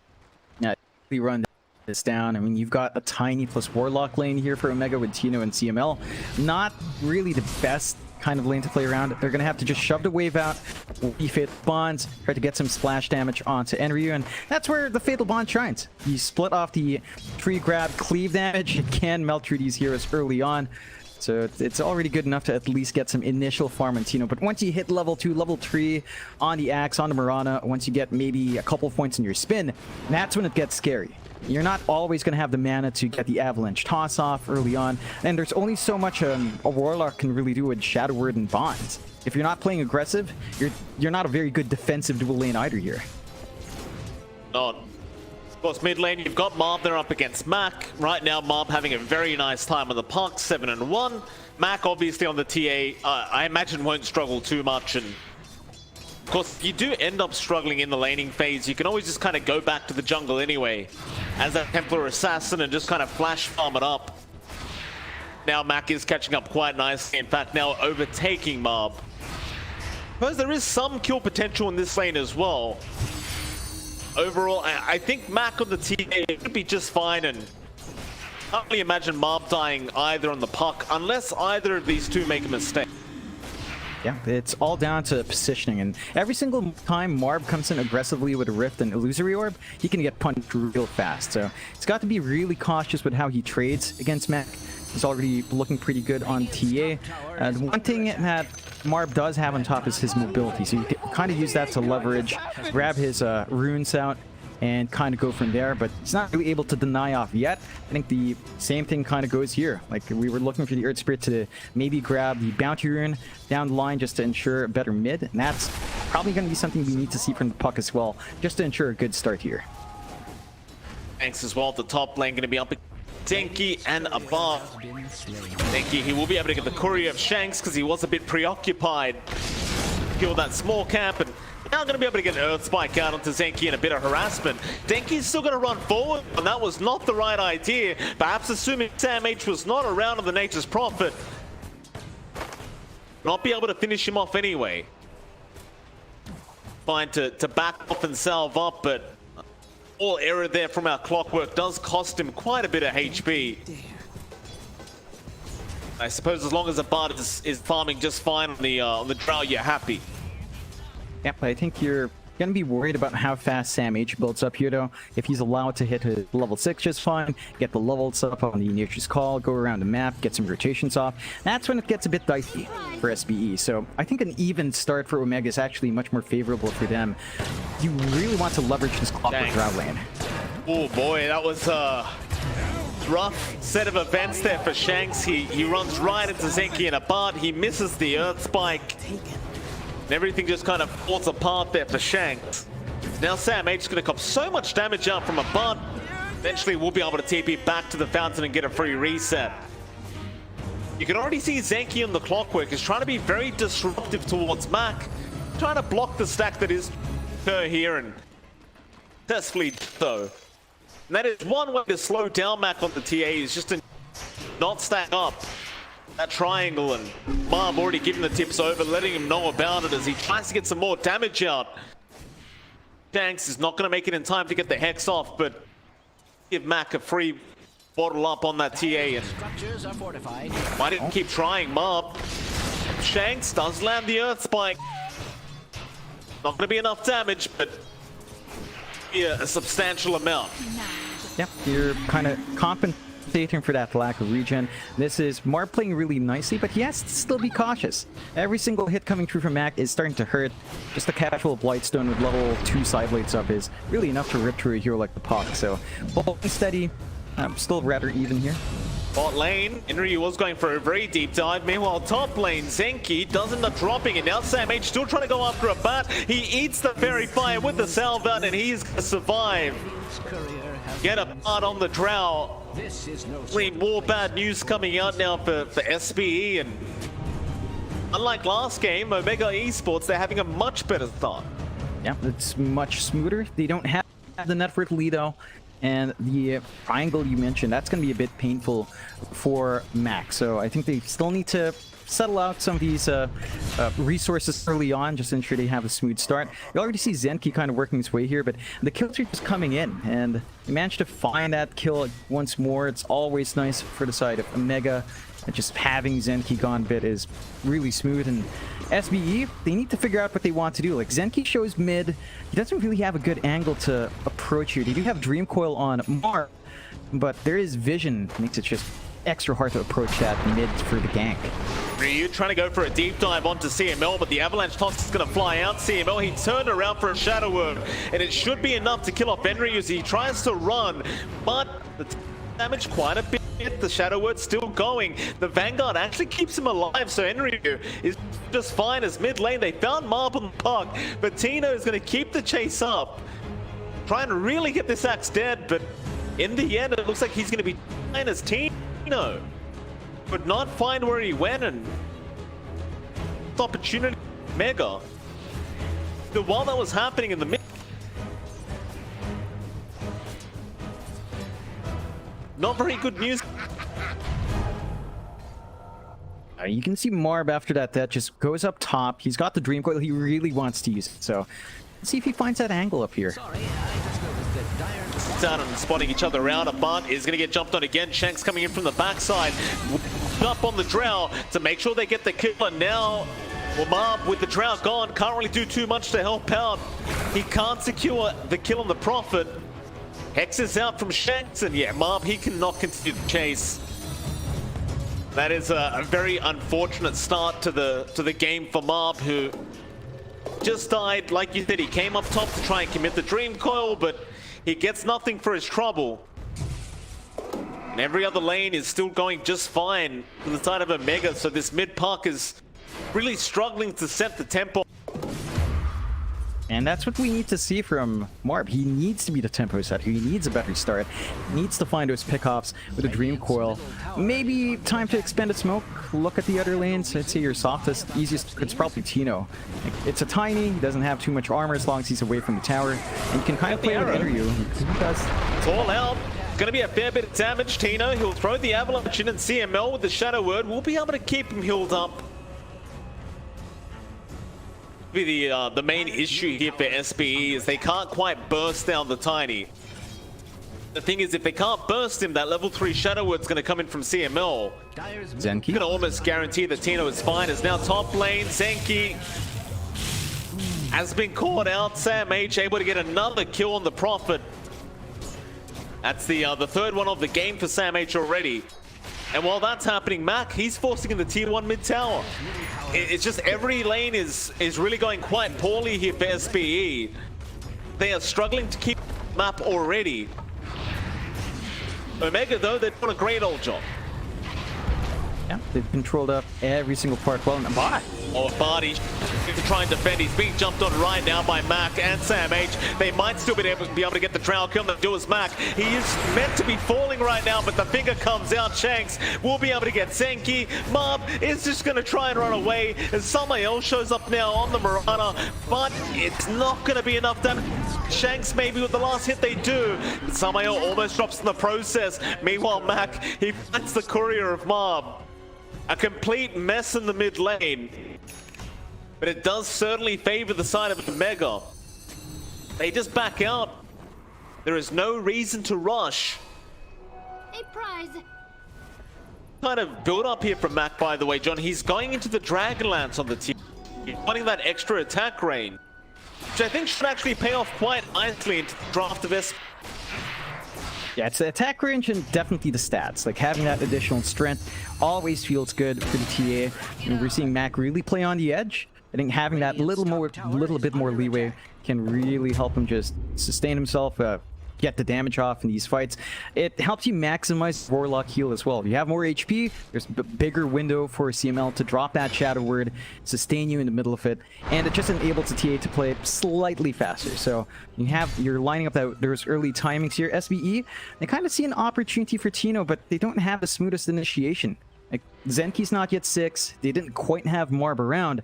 Yeah, we run this down. I mean, you've got a Tiny plus Warlock lane here for Omega with Tino and CML. Not really the best kind of lane to play around. They're gonna have to just shove the wave out, Fatal Bonds, try to get some splash damage onto Enryu, and that's where the Fatal Bond shines. You split off the tree grab, cleave damage. You can melt through these heroes early on, so it's already good enough to at least get some initial farm on Tino. But once you hit level 2, level 3 on the Axe, on the Mirana, once you get maybe a couple points in your spin, that's when it gets scary. You're not always going to have the mana to get the Avalanche Toss off early on, and there's only so much a Warlock can really do with Shadow Word and Bonds. If you're not playing aggressive, you're not a very good defensive dual lane either here. Not. Of course, mid lane, you've got Marb there up against Mac. Right now, Marb having a very nice time on the puck, 7-1. Mac obviously on the TA, I imagine won't struggle too much, and of course, if you do end up struggling in the laning phase, you can always just kind of go back to the jungle anyway as that Templar Assassin and just kind of flash farm it up. Now Mac is catching up quite nicely, in fact now overtaking Marb. Because there is some kill potential in this lane as well. Overall, I think Mac on the TA could be just fine, and can't really imagine Marb dying either on the puck unless either of these two make a mistake. Yeah, it's all down to positioning, and every single time Marb comes in aggressively with a Rift and Illusory Orb, he can get punched real fast. So he's got to be really cautious with how he trades against Mac. He's already looking pretty good on TA. The one thing that Marb does have on top is his mobility, so you can kind of use that to leverage, grab his runes out, and kind of go from there, but he's not really able to deny off yet. I think the same thing kind of goes here. Like, we were looking for the Earth Spirit to maybe grab the Bounty Rune down the line just to ensure a better mid, and that's probably going to be something we need to see from the puck as well, just to ensure a good start here. Thanks as well. The top lane going to be up Denki and above. Denki, he will be able to get the courier of Shanks because he was a bit preoccupied. Kill that small camp, and now going to be able to get an Earth Spike out onto Zenki and a bit of harassment. Denki's still going to run forward, and that was not the right idea. Perhaps assuming Sam H was not around on the Nature's Prophet, not be able to finish him off anyway. Fine to back off and salve up, but all error there from our Clockwork does cost him quite a bit of HP. I suppose as long as the Bard is farming just fine on the Drow, you're happy. Yeah, but I think you're going to be worried about how fast Sam H builds up here, though. If he's allowed to hit his level 6 just fine, get the levels up on the Nature's Call, go around the map, get some rotations off, that's when it gets a bit dicey for SBE. So I think an even start for Omega is actually much more favorable for them. You really want to leverage this Clockwork Drow lane. Oh boy, that was a rough set of events there for Shanks. He runs right into Zenki and a Bard. He misses the Earth Spike. And everything just kind of falls apart there for Shanks. Now Sam H is going to cop so much damage out from a Bard. Eventually we'll be able to TP back to the fountain and get a free reset. You can already see Zenki on the Clockwork is trying to be very disruptive towards Mac. Trying to block the stack that is her here, and successfully so. And that is one way to slow down Mac on the TA, is just to not stack up that triangle, and Marb already giving the tips over, letting him know about it as he tries to get some more damage out. Shanks is not going to make it in time to get the Hex off, but give Mac a free bottle up on that TA, and why didn't keep trying Marb? Shanks does land the Earth Spike. Not going to be enough damage, but yeah, a substantial amount. Yep, you're kind of compensating for that lack of regen. This is Marb playing really nicely, but he has to still be cautious. Every single hit coming through from Mac is starting to hurt. Just a casual Blightstone with level 2 side blades up is really enough to rip through a hero like the Puck. So, holding steady, still rather even here. Bot lane, Inryu was going for a very deep dive. Meanwhile, top lane, Zenki does end up dropping it. Now Sam H still trying to go after a bat. He eats the Fairy Fire with the salve out, and he's going to survive. Get a part on the Drow. More bad news coming out now for SBE, and unlike last game, Omega Esports, they're having a much better start. Yeah, it's much smoother. They don't have the network lead though, and the triangle you mentioned, that's going to be a bit painful for Mac. So I think they still need to settle out some of these resources early on, just to ensure they have a smooth start. You already see Zenki kind of working his way here, but the kill streak is coming in, and he managed to find that kill once more. It's always nice for the side of Omega, and just having Zenki gone bit is really smooth. And SBE, they need to figure out what they want to do. Like, Zenki shows mid, he doesn't really have a good angle to approach here. They do have Dream Coil on Marb, but there is vision, makes it just extra hard to approach that mid for the gank. Ryu trying to go for a deep dive onto CML, but the Avalanche Toss is going to fly out. CML, he turned around for a Shadow Worm, and it should be enough to kill off Enryu as he tries to run, but the damage quite a bit. The Shadow Word's still going. The Vanguard actually keeps him alive, so Enryu is just fine as mid lane. They found Marb on the puck, but Tino is going to keep the chase up. Trying to really get this axe dead, but in the end, it looks like he's going to be fine as Tino. Could not find where he went, and opportunity Mega. So while that was happening in the mid, not very good news. You can see Marb after that just goes up top. He's got the Dream Coil. He really wants to use it. So let's see if he finds that angle up here. Sorry, I just noticed that Dire jumped out and spotting each other out. Abant is going to get jumped on again. Shanks coming in from the backside. Up on the drow to make sure they get the kill. And now, well, Marb with the drow gone, can't really do too much to help out. He can't secure the kill on the Prophet. Hex is out from Shanks, and yeah, Marb, he cannot continue the chase. That is a very unfortunate start to the game for Marb, who just died. Like you said, he came up top to try and commit the Dream Coil, but he gets nothing for his trouble. And every other lane is still going just fine to the side of Omega, so this mid park is really struggling to set the tempo. And that's what we need to see from Marb. He needs to be the tempo setter. He needs a better start. He needs to find those pickoffs with a Dream Coil. Maybe time to expend a smoke. Look at the other lanes. I'd say your softest, easiest, it's probably Tino. It's a tiny, he doesn't have too much armor as long as he's away from the tower. And you can kind of play with Enryu. He does. It's all out. Gonna be a fair bit of damage. Tino, he'll throw the Avalanche in, and CML with the Shadow Word will be able to keep him healed up. The main issue here for SBE is they can't quite burst down the Tiny. The thing is, if they can't burst him, that level 3 Shadow Word's going to come in from CML. Zenki. Going to almost guarantee that Tino is fine. Is now top lane. Zenki has been caught out. Sam H able to get another kill on the Prophet. That's the third one of the game for Sam H already. And while that's happening, Mac, he's forcing in the tier 1 mid tower. It's just every lane is really going quite poorly here for SBE. They are struggling to keep the map already. Omega, though, they've done a great old job. Yeah, they've controlled up every single part well. And Bart. Oh, Barty to try and defend. He's being jumped on right now by Mac and Sam H. They might still be able to get the drow kill. They'll do as Mac. He is meant to be falling right now, but the finger comes out. Shanks will be able to get Zenki. Marb is just going to try and run away. And Samael shows up now on the Mirana, but it's not going to be enough damage. Shanks maybe with the last hit they do. Samael almost drops in the process. Meanwhile, Mac, he finds the courier of Marb. A complete mess in the mid lane. But it does certainly favor the side of Omega. They just back out. There is no reason to rush. A prize. Kind of build up here from Mac, by the way, John. He's going into the Dragonlance on the team. He's wanting that extra attack range, which I think should actually pay off quite nicely into the draft of S. Yeah, it's the attack range and definitely the stats. Like having that additional strength always feels good for the TA. And we're seeing Mac really play on the edge. I think having that little bit more leeway can really help him just sustain himself, get the damage off in these fights. It helps you maximize Warlock heal as well. If you have more HP, there's a bigger window for CML to drop that Shadow Word, sustain you in the middle of it, and it just enables the TA to play slightly faster. So you're lining up those early timings here. SBE, they kind of see an opportunity for Tino, but they don't have the smoothest initiation. Like Zenki's not yet 6. They didn't quite have Marb around.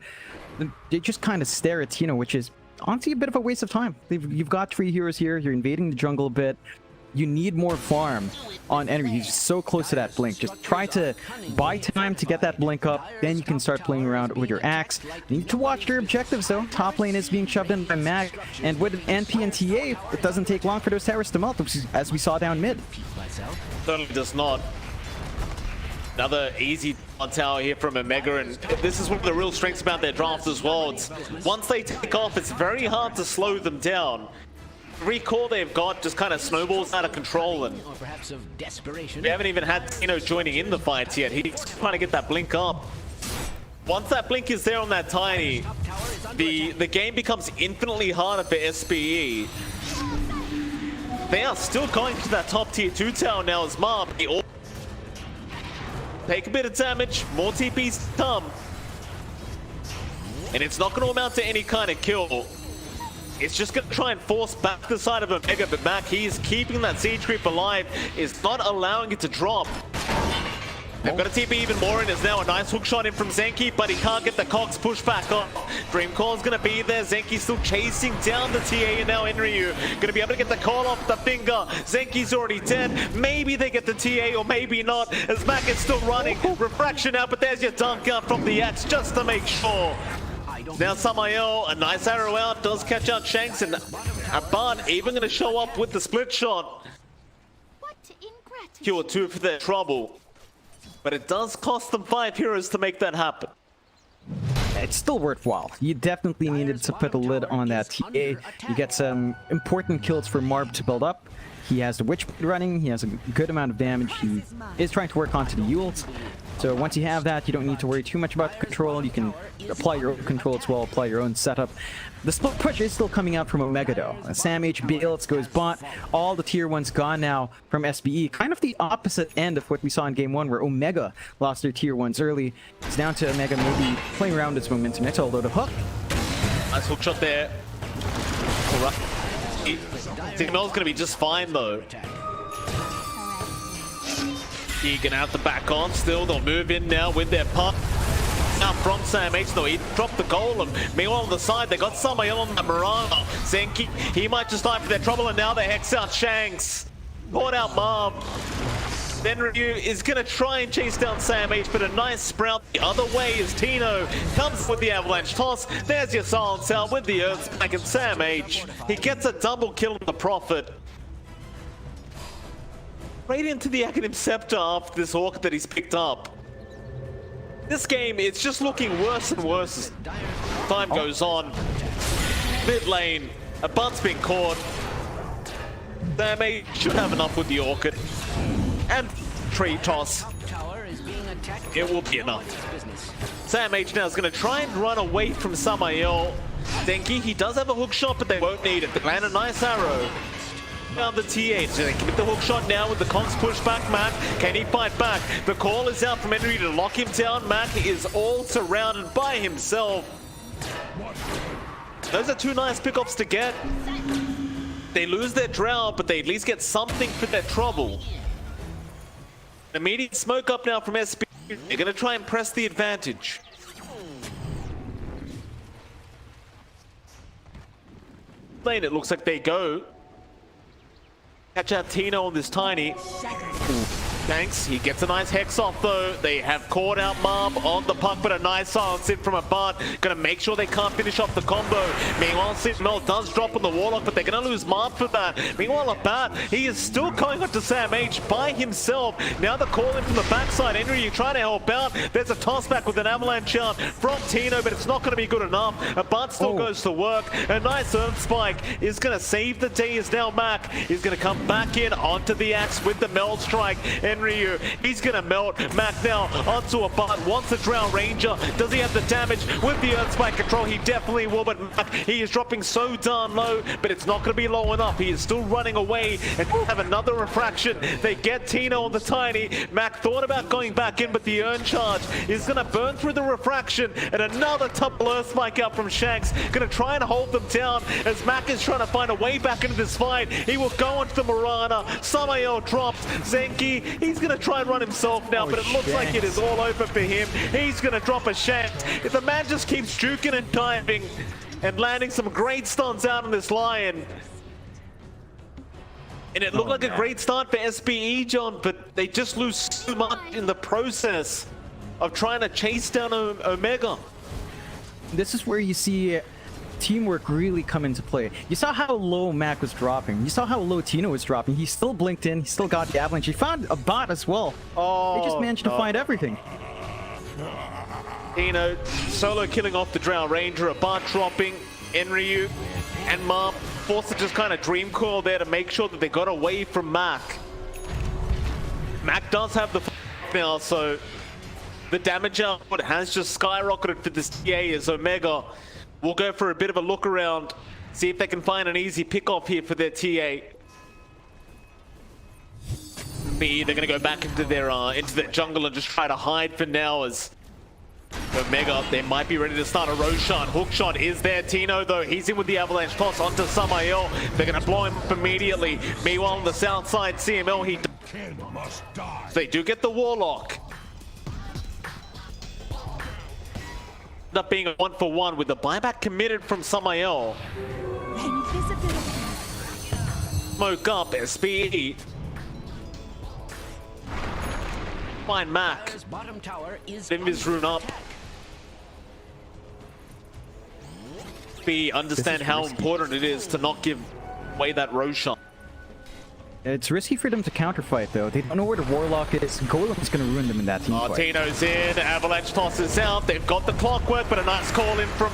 They just kind of stare at Tino, which is honestly a bit of a waste of time. You've got 3 heroes here. You're invading the jungle a bit. You need more farm on Enryu. He's so close to that blink. Just try to buy time to get that blink up. Then you can start playing around with your axe. You need to watch your objectives, though. Top lane is being shoved in by Mac. And with NP and TA, it doesn't take long for those towers to melt, as we saw down mid. Certainly does not. Another easy tower here from Omega, and this is one of the real strengths about their draft as well. It's, once they take off, it's very hard to slow them down. Every core they've got just kind of snowballs out of control, and we haven't even had Tino joining in the fights yet. He's trying to get that blink up. Once that blink is there on that Tiny, the game becomes infinitely harder for SBE. They are still going to that top tier 2 tower now as Marb. Take a bit of damage, more TPs come. And it's not going to amount to any kind of kill. It's just going to try and force back the side of Omega, but Mac, he's keeping that siege creep alive, is not allowing it to drop. They've got a TP even more in. There's now a nice hook shot in from Zenki, but he can't get the Cox push back off. Dreamcall's going to be there. Zenki's still chasing down the TA, and now Enryu going to be able to get the call off the finger. Zenki's already dead. Maybe they get the TA, or maybe not, as Mac is still running. Refraction out, but there's your dunk out from the axe just to make sure. Now Samael, a nice arrow out, does catch out Shanks, and Aban even going to show up with the split shot. What ingratitude. Cure 2 for their trouble. But it does cost them 5 heroes to make that happen. It's still worthwhile. You definitely needed to put a lid on that TA. You get some important kills for Marb to build up. He has the Witchblade running, he has a good amount of damage, he is trying to work onto the Yules. So once you have that, you don't need to worry too much about the control. You can apply your own control as well, apply your own setup. The split push is still coming out from Omega though. Sam H bails, goes bot, all the tier 1s gone now from SBE. Kind of the opposite end of what we saw in game 1 where Omega lost their tier 1s early. It's down to Omega maybe playing around with its momentum. Next, although the hook. Nice hook shot there. Mel's gonna be just fine though. You're gonna have to back on still. They'll move in now with their puck. Now from Sam H though, he dropped the golem. Meanwhile on the side, they got Samael on the Murano. Zenki, he might just die for their trouble, and now they hex out Shanks. Caught out Marb. Then Ryu is gonna try and chase down Sam H, but a nice sprout the other way is Tino. Comes with the avalanche toss. There's your silence out with the Earthspike and Sam H. He gets a double kill on the Prophet. Right into the Aghanim Scepter after this Orc that he's picked up. This game, it's just looking worse and worse as time goes on. Mid lane, a butt's been caught. Sam H should have enough with the Orchid. And tree toss. It will be enough. Sam H now is going to try and run away from Samael. Denki, he does have a hook shot, but they won't need it. They land a nice arrow. Now the T8, so they commit the hook shot now with the Conks push back. Mac, can he fight back? The call is out from Henry to lock him down. Mac is all surrounded by himself. Those are two nice pickoffs to get. They lose their drow, but they at least get something for their trouble. Immediate smoke up now from SBE. They're going to try and press the advantage. Lane, it looks like they go. Catch out Tino on this Tiny. Thanks. He gets a nice hex off though. They have caught out Marb on the puck, but a nice silence in from a Bart. Gonna make sure they can't finish off the combo. Meanwhile, Mel does drop on the Warlock, but they're gonna lose Marb for that. Meanwhile, a Bat, he is still going up to Sam H by himself. Now the call in from the backside. Henry, you trying to help out. There's a toss back with an avalanche out from Tino, but it's not gonna be good enough. A Bart still goes to work. A nice Earth Spike is gonna save the day as now Mac is gonna come back in onto the axe with the Meld Strike. Ryu, he's gonna melt. Mac now onto a Bart, wants a Drow Ranger. Does he have the damage with the Earth Spike control? He definitely will, but Mac, he is dropping so darn low, but it's not gonna be low enough. He is still running away and have another refraction. They get Tino on the Tiny. Mac thought about going back in, but the Urn Charge is gonna burn through the refraction, and another double Earth Spike out from Shanks. Gonna try and hold them down as Mac is trying to find a way back into this fight. He will go onto the Morana. Samael drops. Zenki, he's gonna try and run himself now, but it looks like it is all over for him. He's gonna drop a Shanks. If the man just keeps juking and diving and landing some great stunts out on this Lion. And it looked like a great start for SBE, John, but they just lose so much in the process of trying to chase down Omega. This is where you see teamwork really come into play. You saw how low Mac was dropping. You saw how low Tino was dropping. He still blinked in. He still got the avalanche. He found a bot as well. They just managed to find everything. Tino solo killing off the Drow Ranger. A bot dropping. Enryu and Marb forced to just kind of dream coil there to make sure that they got away from Mac. Mac does have the now, so the damage output has just skyrocketed for this TA as Omega will go for a bit of a look around, see if they can find an easy pick off here for their TA. They're going to go back into their jungle and just try to hide for now as Omega, they might be ready to start a Roshan. Hookshot is there. Tino, though, he's in with the avalanche toss onto Samael. They're going to blow him up immediately. Meanwhile, on the south side, CML, he Must die. so they do get the Warlock. End up being a 1-for-1 with the buyback committed from Samael. Smoke up, SBE. Find Mac. Bottom tower is Invis rune up. SBE understand how important it is to not give away that Roshan. It's risky for them to counterfight, though. They don't know where the Warlock is. Golem's going to ruin them in that team fight. Tino's in, Avalanche tosses out. They've got the clockwork, but a nice call in from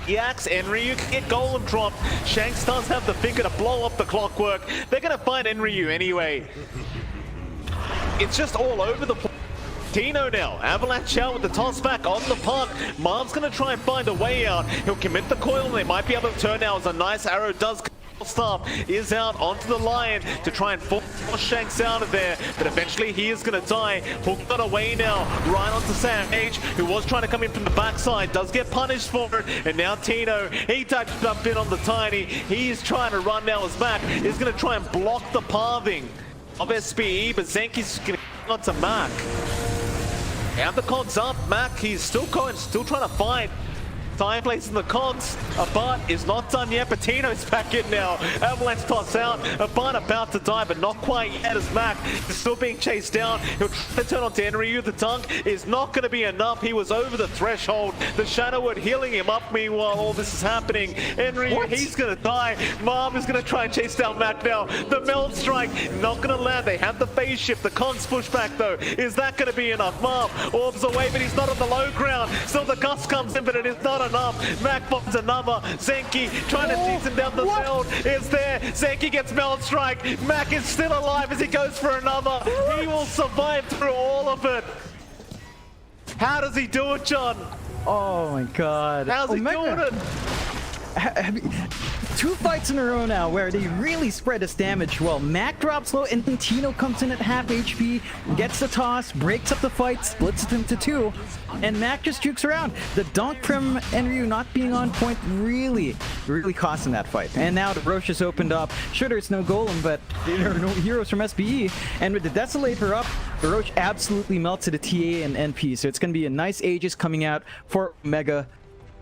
Yax. Enryu can get Golem dropped. Shanks does have the finger to blow up the clockwork. They're going to find Enryu anyway. It's just all over the place. Tino now, Avalanche out with the toss back on the punt. Marv's going to try and find a way out. He'll commit the coil and they might be able to turn now as a nice arrow does. Staff is out onto the line to try and force Shanks out of there, but eventually he is going to die. Hook got away now, right onto Sam H, who was trying to come in from the backside, does get punished for it, and now Tino, he touched up in on the Tiny. He is trying to run now as Mac is going to try and block the pathing of SBE, but Zenki's going to on to Mac. And the cogs up, Mac, he's still going, still trying to fight. Time placing the cogs. Abart is not done yet, but Tino's back in now. Avalanche toss out. Abart about to die, but not quite yet as Mac is still being chased down. He'll try to turn on to Enryu. The dunk is not going to be enough. He was over the threshold. The Shadow Word healing him up meanwhile all this is happening. Enryu, he's going to die. Marv is going to try and chase down Mac now. The Meld Strike, not going to land. They have the phase shift. The cogs push back though. Is that going to be enough? Marv orbs away, but he's not on the low ground. Still the gust comes in, but it is not enough. Mac finds another. Zenki trying to tease him down the field. Is there. Zenki gets Meld Strike. Mac is still alive as he goes for another. He will survive through all of it. How does he do it, John? Oh my god. How's he doing it? Two fights in a row now where they really spread this damage. Well, Mac drops low and then Tino comes in at half HP, gets the toss, breaks up the fight, splits it into two, and Mac just jukes around. The dunk from Enryu not being on point really cost him that fight. And now the Roche has opened up. Sure, there's no Golem, but there are no heroes from SBE. And with the Desolator up, the Roche absolutely melts to the TA and NP. So it's going to be a nice Aegis coming out for Omega.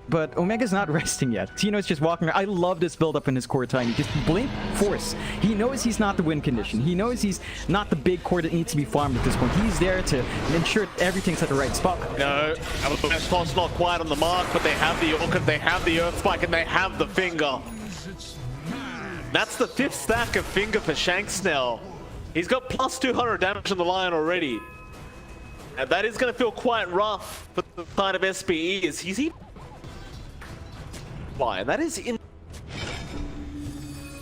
But Omega's not resting yet. Tino's just walking around. I love this build-up in his core Tiny. Just blink, force. He knows he's not the win condition. He knows he's not the big core that needs to be farmed at this point. He's there to ensure everything's at the right spot. No, Avalanche not quite on the mark, but they have the Orchid, they have the Earth Spike, and they have the Finger. That's the 5th stack of Finger for Shanks now. He's got plus 200 damage on the Lion already. And that is going to feel quite rough for the side of SBE. Is he... And that is in.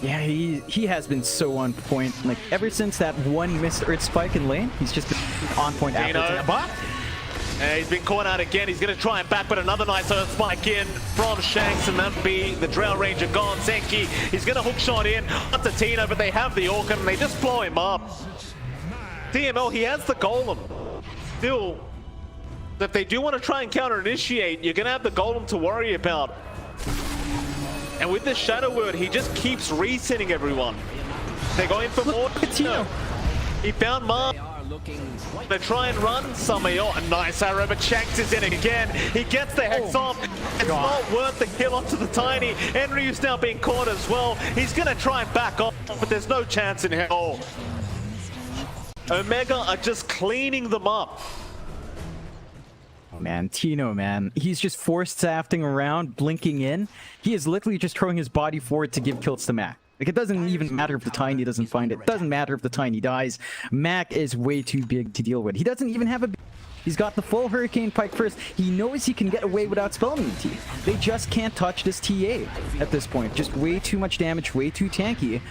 Yeah, he has been so on point. Like ever since that one missed Earth Spike in lane, he's just been on point after. He's been caught out again. He's going to try and back, but another nice Earth Spike in from Shanks, and that'll be the Drow Ranger gone. Zenki, he's going to hook shot in onto Tino, but they have the Orchid and they just blow him up. DML, he has the Golem. Still, if they do want to try and counter initiate, you're going to have the Golem to worry about. And with the Shadow Word, he just keeps resetting everyone. They're going for more. Tino. He found Marv. They try and run Samael. A nice arrow, but Shanks is in again. He gets the Hex off. It's not worth the kill onto the Tiny. Enryu's now being caught as well. He's going to try and back off, but there's no chance in hell. Omega are just cleaning them up. Man, Tino, man, he's just force safting around, blinking in. He is literally just throwing his body forward to give kills to Mac. Like, it doesn't even matter if the Tiny doesn't find it. It doesn't matter if the Tiny dies. Mac is way too big to deal with. He doesn't even have a... He's got the full Hurricane Pike first. He knows he can get away without spell immunity. They just can't touch this TA at this point. Just way too much damage, way too tanky.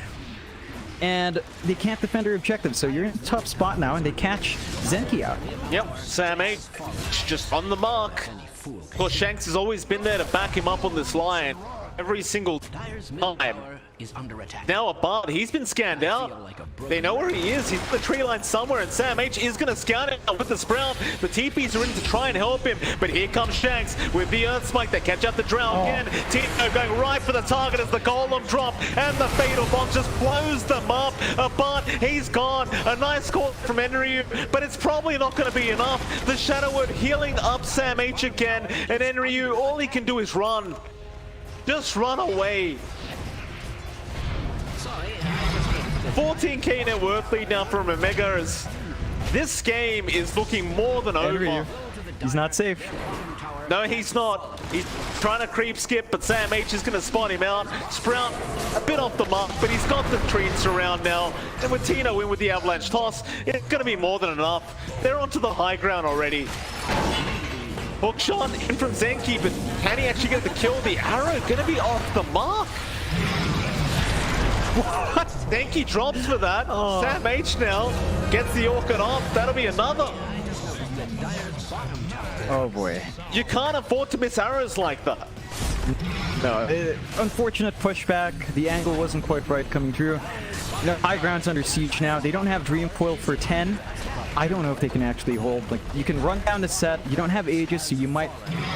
And they can't defend their objective, so you're in a tough spot now, and they catch Zenki out. Yep, Sam H just on the mark. Of course, Shanks has always been there to back him up on this line every single time. Now Abart, he's been scanned out. They know where he is. He's in the tree line somewhere, and Sam H is going to scout it with the Sprout. The TPs are in to try and help him, but here comes Shanks with the Earth Spike. They catch up the Drow again. Tino going right for the target as the Golem drop, and the Fatal Bomb just blows them up. Abart, he's gone. A nice call from Enryu, but it's probably not going to be enough. The Shadow Word healing up Sam H again, and Enryu, all he can do is run. Just run away. 14k net worth lead now from Omega as this game is looking more than over. He's not safe. No, he's not. He's trying to creep skip, but Sam H is going to spot him out. Sprout a bit off the mark, but he's got the trees around now. And with Tino in with the avalanche toss, it's going to be more than enough. They're onto the high ground already. Hookshot in from Zenki, but can he actually get the kill? The arrow going to be off the mark. What? Zenki drops for that. Sam H now gets the Orchid off. That'll be another. Oh boy. You can't afford to miss arrows like that. No, unfortunate pushback. The angle wasn't quite right coming through. You know, high ground's under siege now. They don't have Dream Coil for 10. I don't know if they can actually hold. Like, you can run down the set. You don't have Aegis, so you might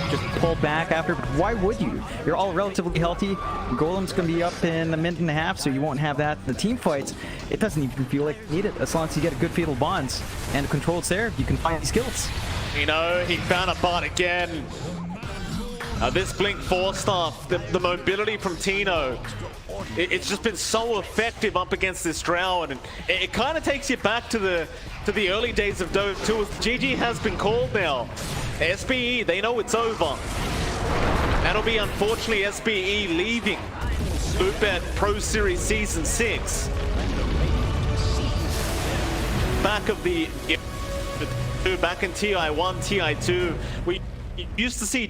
just pull back after. But why would you? You're all relatively healthy. Golem's going to be up in a minute and a half, so you won't have that. The team fights, it doesn't even feel like you need it. As long as you get a good Fatal Bonds and the control's there, you can find these kills. You know, he found a bot again. This Blink 4 stuff, the mobility from Tino, it's just been so effective up against this Drow, and it kind of takes you back to the early days of Dota 2. GG has been called now. SBE, they know it's over. That'll be, unfortunately, SBE leaving Loopet Pro Series Season 6. Back of the... Back in TI1, TI2, we used to see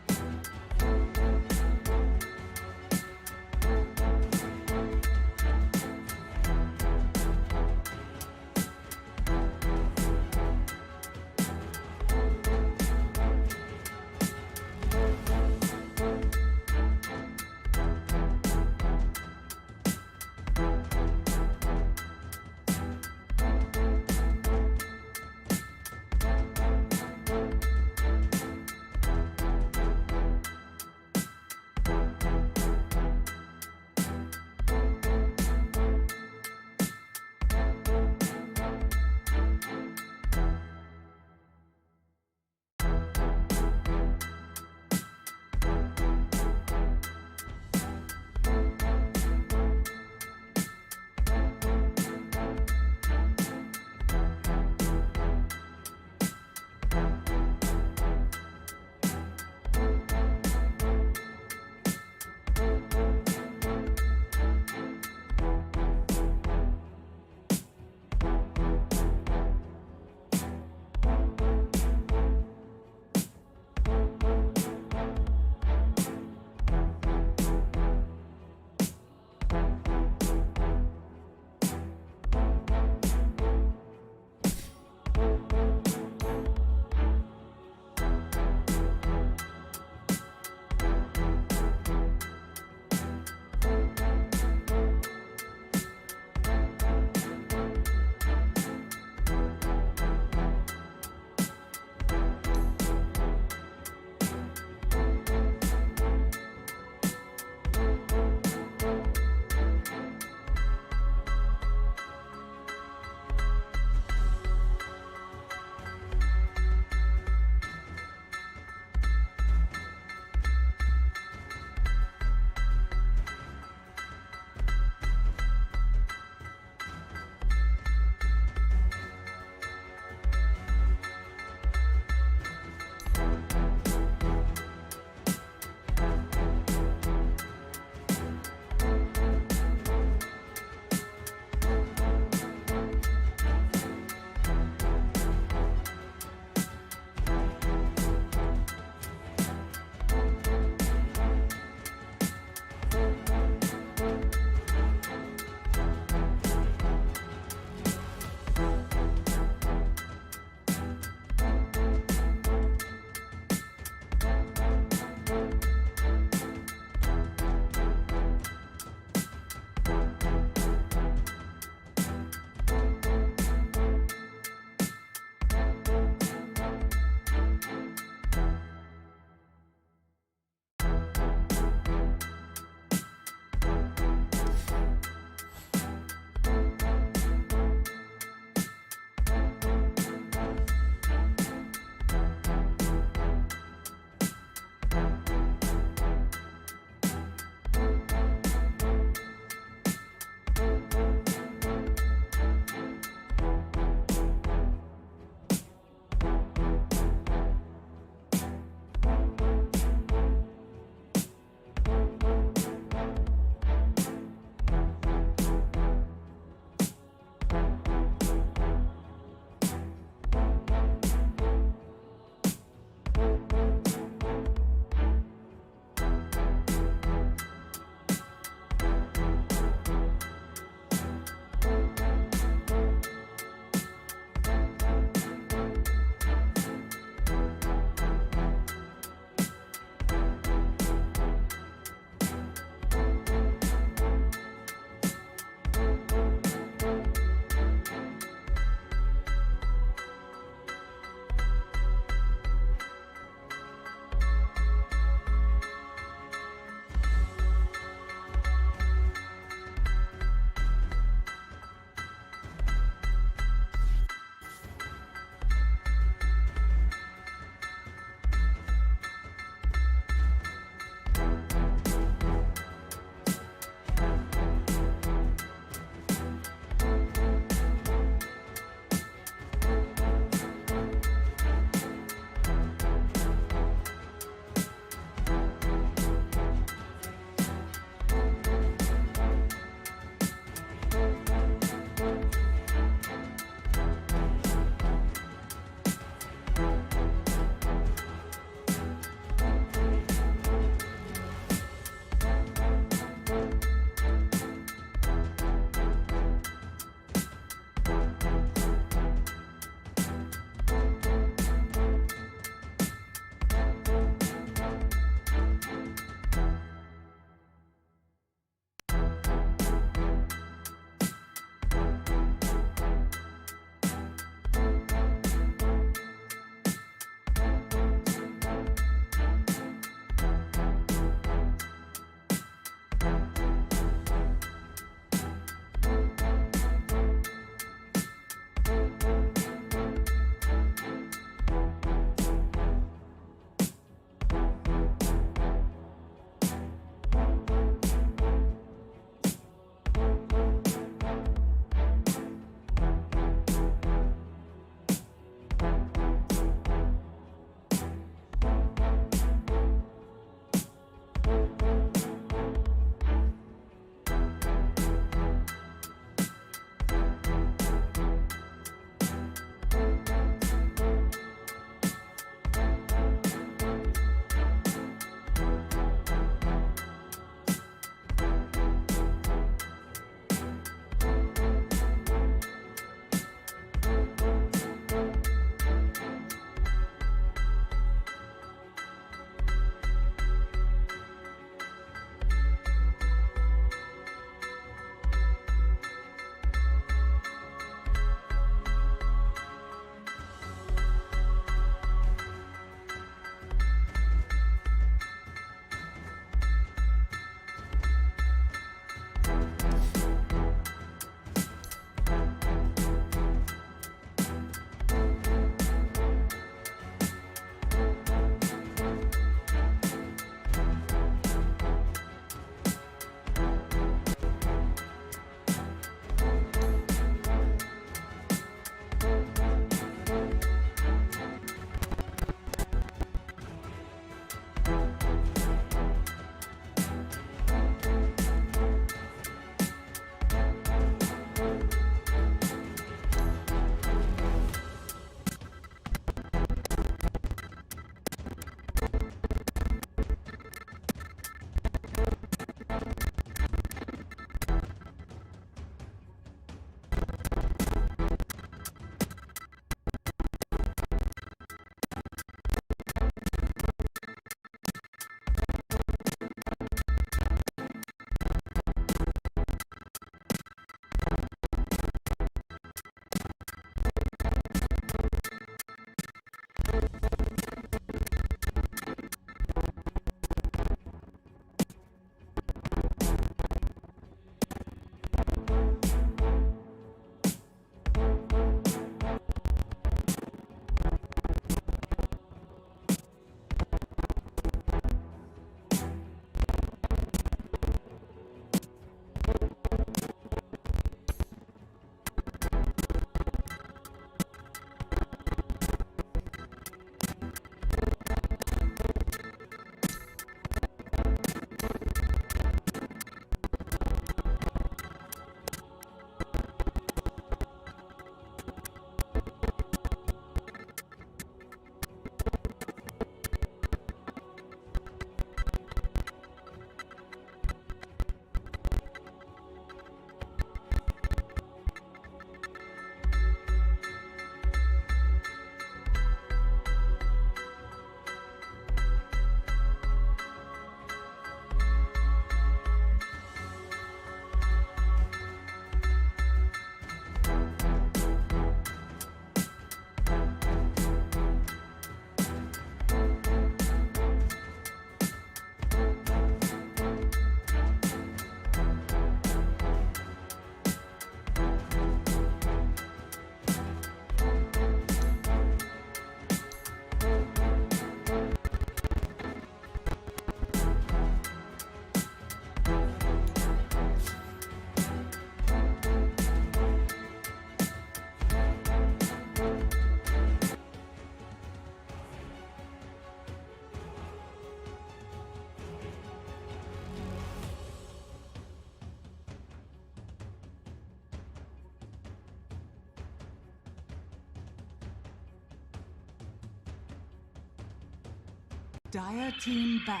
Dire team ban.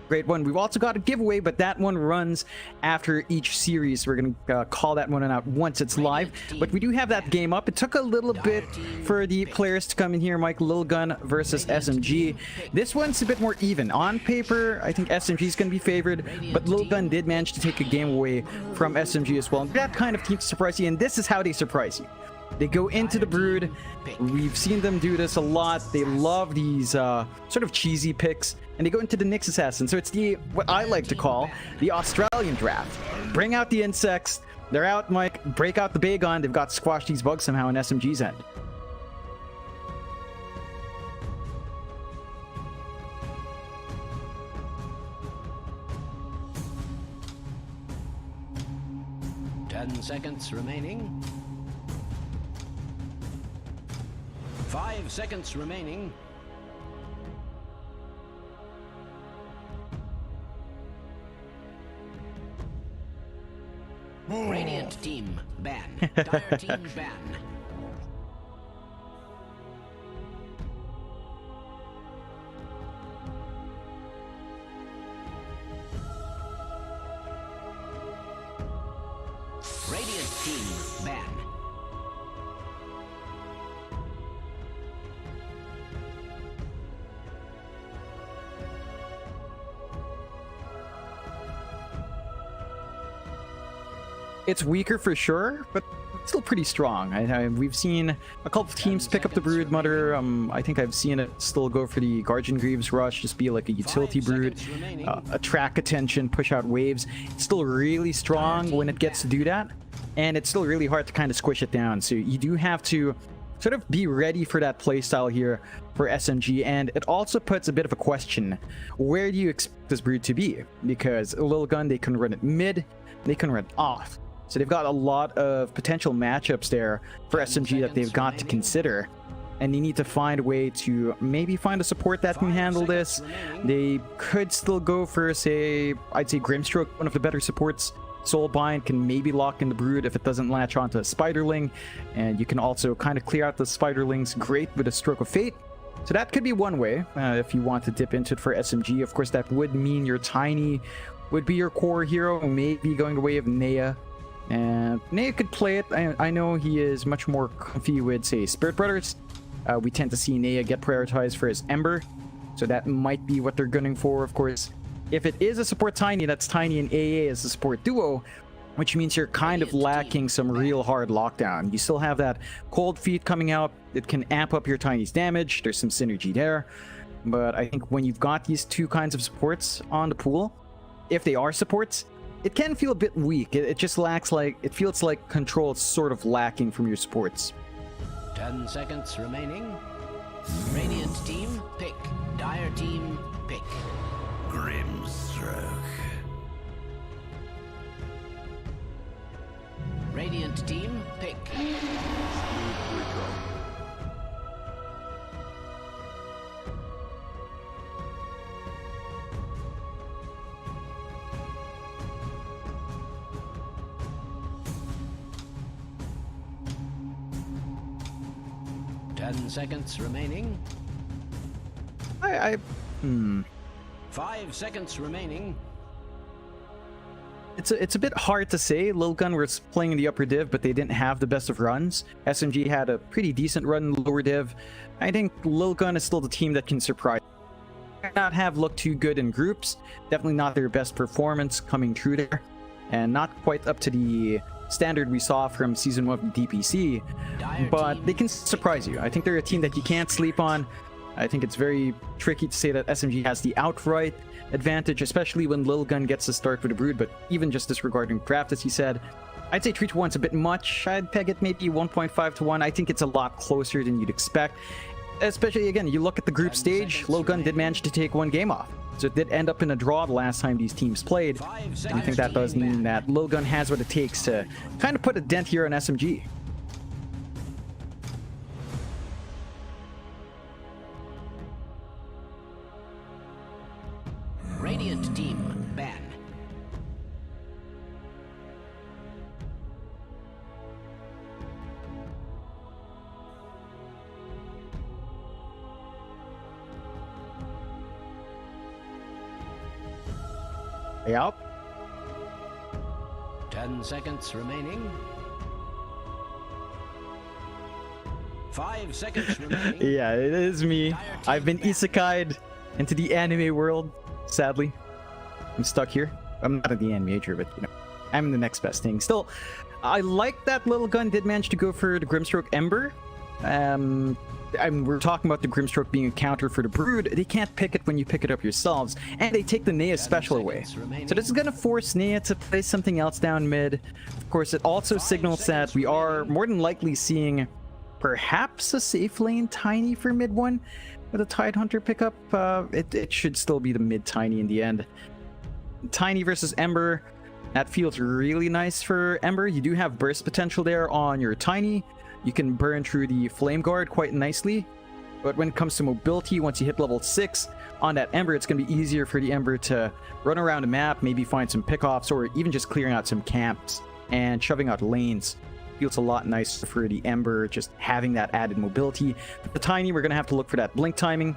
Great one. We've also got a giveaway, but that one runs after each series. We're going to call that one out once it's live. But we do have that game up. It took a little bit for the players to come in here. Mike, Lilgun versus SMG. This one's a bit more even. On paper, I think SMG is going to be favored, but Lilgun did manage to take a game away from SMG as well. That kind of team surprise you, and this is how they surprise you. They go into the Brood. We've seen them do this a lot. They love these sort of cheesy picks, and they go into the Nyx Assassin. So it's the what I like to call the Australian draft. Bring out the insects. They're out, Mike. Break out the Bagon. They've got to squash these bugs somehow in SMG's end. Seconds remaining. 5 seconds remaining. Radiant team ban. Dire team ban. Radiant team ban. It's weaker for sure, but still pretty strong. We've seen a couple of teams pick up the Brood Mother. I think I've seen it still go for the Guardian Greaves Rush, just be like a utility Brood, attract attention, push out waves. It's still really strong when it gets to do that, and it's still really hard to kind of squish it down. So you do have to sort of be ready for that playstyle here for SMG, and it also puts a bit of a question. Where do you expect this Brood to be? Because Lilgun, they can run it mid, they can run it off. So they've got a lot of potential matchups there for SMG that they've got to consider. And they need to find a way to maybe find a support that can handle this. They could still go for, say, I'd say Grimstroke, one of the better supports. Soulbind can maybe lock in the Brood if it doesn't latch onto a Spiderling. And you can also kind of clear out the Spiderlings great with a Stroke of Fate. So that could be one way if you want to dip into it for SMG. Of course, that would mean your Tiny would be your core hero, maybe going the way of Nea. And Nea could play it. I know he is much more comfy with, say, Spirit Brothers. We tend to see Nea get prioritized for his Ember, so that might be what they're gunning for. Of course, if it is a support Tiny, that's Tiny and AA as a support duo, which means you're kind of lacking some real hard lockdown. You still have that Cold Feet coming out. It can amp up your Tiny's damage. There's some synergy there. But I think when you've got these two kinds of supports on the pool, if they are supports, it can feel a bit weak. It just lacks, like, it feels like control is sort of lacking from your supports. 10 seconds remaining. Radiant team, pick. Dire team, pick. Grimstroke. Radiant team, pick. 10 seconds remaining. 5 seconds remaining. It's a bit hard to say. Lilgun was playing in the upper div, but they didn't have the best of runs. SMG had a pretty decent run in the lower div. I think Lilgun is still the team that can surprise. Not have looked too good in groups. Definitely not their best performance coming through there, and not quite up to the standard we saw from Season 1 of DPC. But they can surprise you. I think they're a team that you can't sleep on. I think it's very tricky to say that SMG has the outright advantage, especially when Lilgun gets to start with a Brood, but even just disregarding draft, as he said, I'd say 3 to 1's a bit much. I'd peg it maybe 1.5 to 1. I think it's a lot closer than you'd expect. Especially, again, you look at the group stage, Lilgun did manage to take 1 game off. So it did end up in a draw the last time these teams played. And I think that does mean that Lilgun has what it takes to kind of put a dent here on SMG. Radiant team, ban. Yep. 10 seconds remaining. 5 seconds remaining. Yeah, it is me. I've been isekai'd into the anime world, sadly. I'm stuck here. I'm not in the animator, but you know, I'm the next best thing. Still, I like that Lilgun did manage to go for the Grimstroke Ember. We're talking about the Grimstroke being a counter for the Brood. They can't pick it when you pick it up yourselves, and they take the Nea special away. So this is going to force Nea to play something else down mid. Of course, it also signals that we are more than likely seeing perhaps a safe lane Tiny for mid 1 with a Tidehunter pickup. It should still be the mid Tiny in the end. Tiny versus Ember, that feels really nice for Ember. You do have burst potential there on your Tiny. You can burn through the Flame Guard quite nicely. But when it comes to mobility, once you hit level 6 on that Ember, it's going to be easier for the Ember to run around the map, maybe find some pickoffs, or even just clearing out some camps and shoving out lanes. Feels a lot nicer for the Ember, just having that added mobility. But the Tiny, we're going to have to look for that blink timing.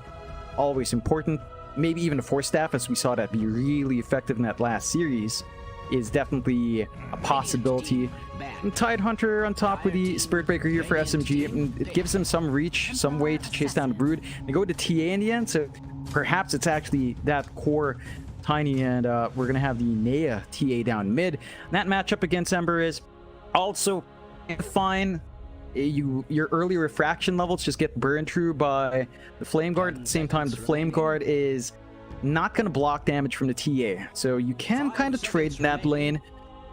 Always important. Maybe even a Force Staff, as we saw that be really effective in that last series, is definitely a possibility. And Tidehunter on top with the Spirit Breaker here for SMG. It gives them some reach, some way to chase down the Brood. They go to TA in the end, so perhaps it's actually that core Tiny, and we're going to have the Nea TA down mid. And that matchup against Ember is also fine. Your early refraction levels just get burned through by the Flame Guard. At the same time, the Flame Guard is not going to block damage from the TA, so you can kind of trade in that lane.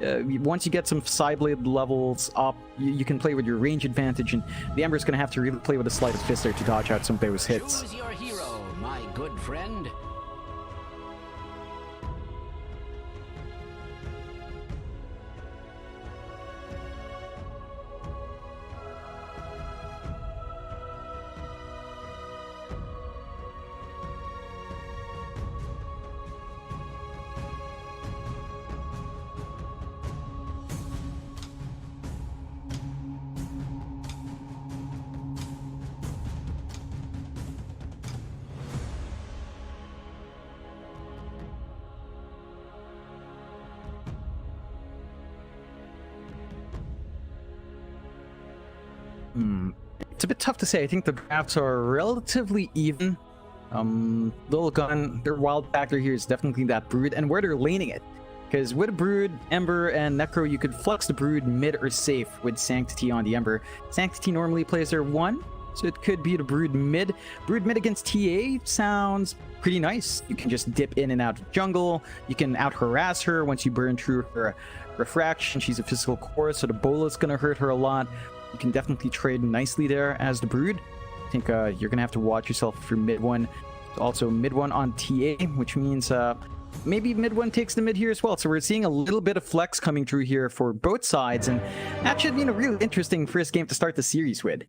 Once you get some Psyblade levels up, you can play with your range advantage, and the Ember's going to have to really play with a sleight of fist there to dodge out some of those hits. Choose your hero, my good friend. It's a bit tough to say. I think the drafts are relatively even. Lilgun, their wild factor here is definitely that Brood and where they're laning it. Because with a Brood, Ember, and Necro, you could flex the Brood mid or safe with Sanctity on the Ember. Sanctity normally plays their 1, so it could be the Brood mid. Brood mid against TA sounds pretty nice. You can just dip in and out of jungle. You can out-harass her once you burn through her refraction. She's a physical core, so the Bola's going to hurt her a lot. You can definitely trade nicely there as the Brood. I think you're going to have to watch yourself for mid 1. Also mid 1 on TA, which means maybe mid one takes the mid here as well. So we're seeing a little bit of flex coming through here for both sides, and that should be a really interesting first game to start the series with.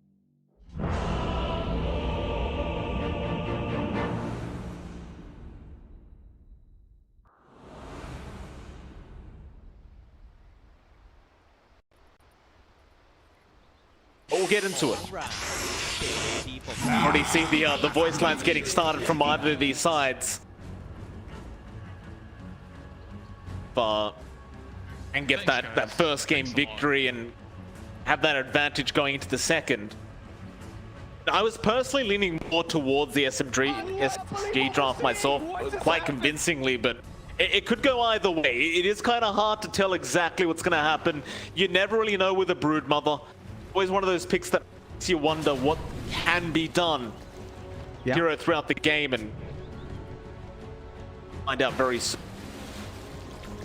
We'll get into it. Already see the voice lines getting started from either of these sides. And get that first game victory and have that advantage going into the second. I was personally leaning more towards the SMG draft myself, quite convincingly, but it could go either way. It is kind of hard to tell exactly what's going to happen. You never really know with a Broodmother. Always one of those picks that makes you wonder what can be done throughout the game, and find out very soon.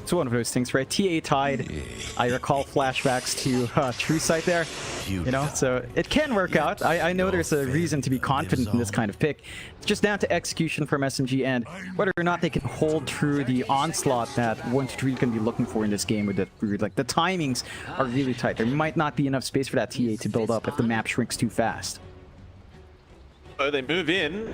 It's one of those things, right? TA tied. I recall flashbacks to True Sight there. You know, so it can work out. I know there's a reason to be confident in this kind of pick. It's just down to execution from SMG and whether or not they can hold through the onslaught that 1-3 can be looking for in this game with the Brood. Like, the timings are really tight. There might not be enough space for that TA to build up if the map shrinks too fast. So they move in.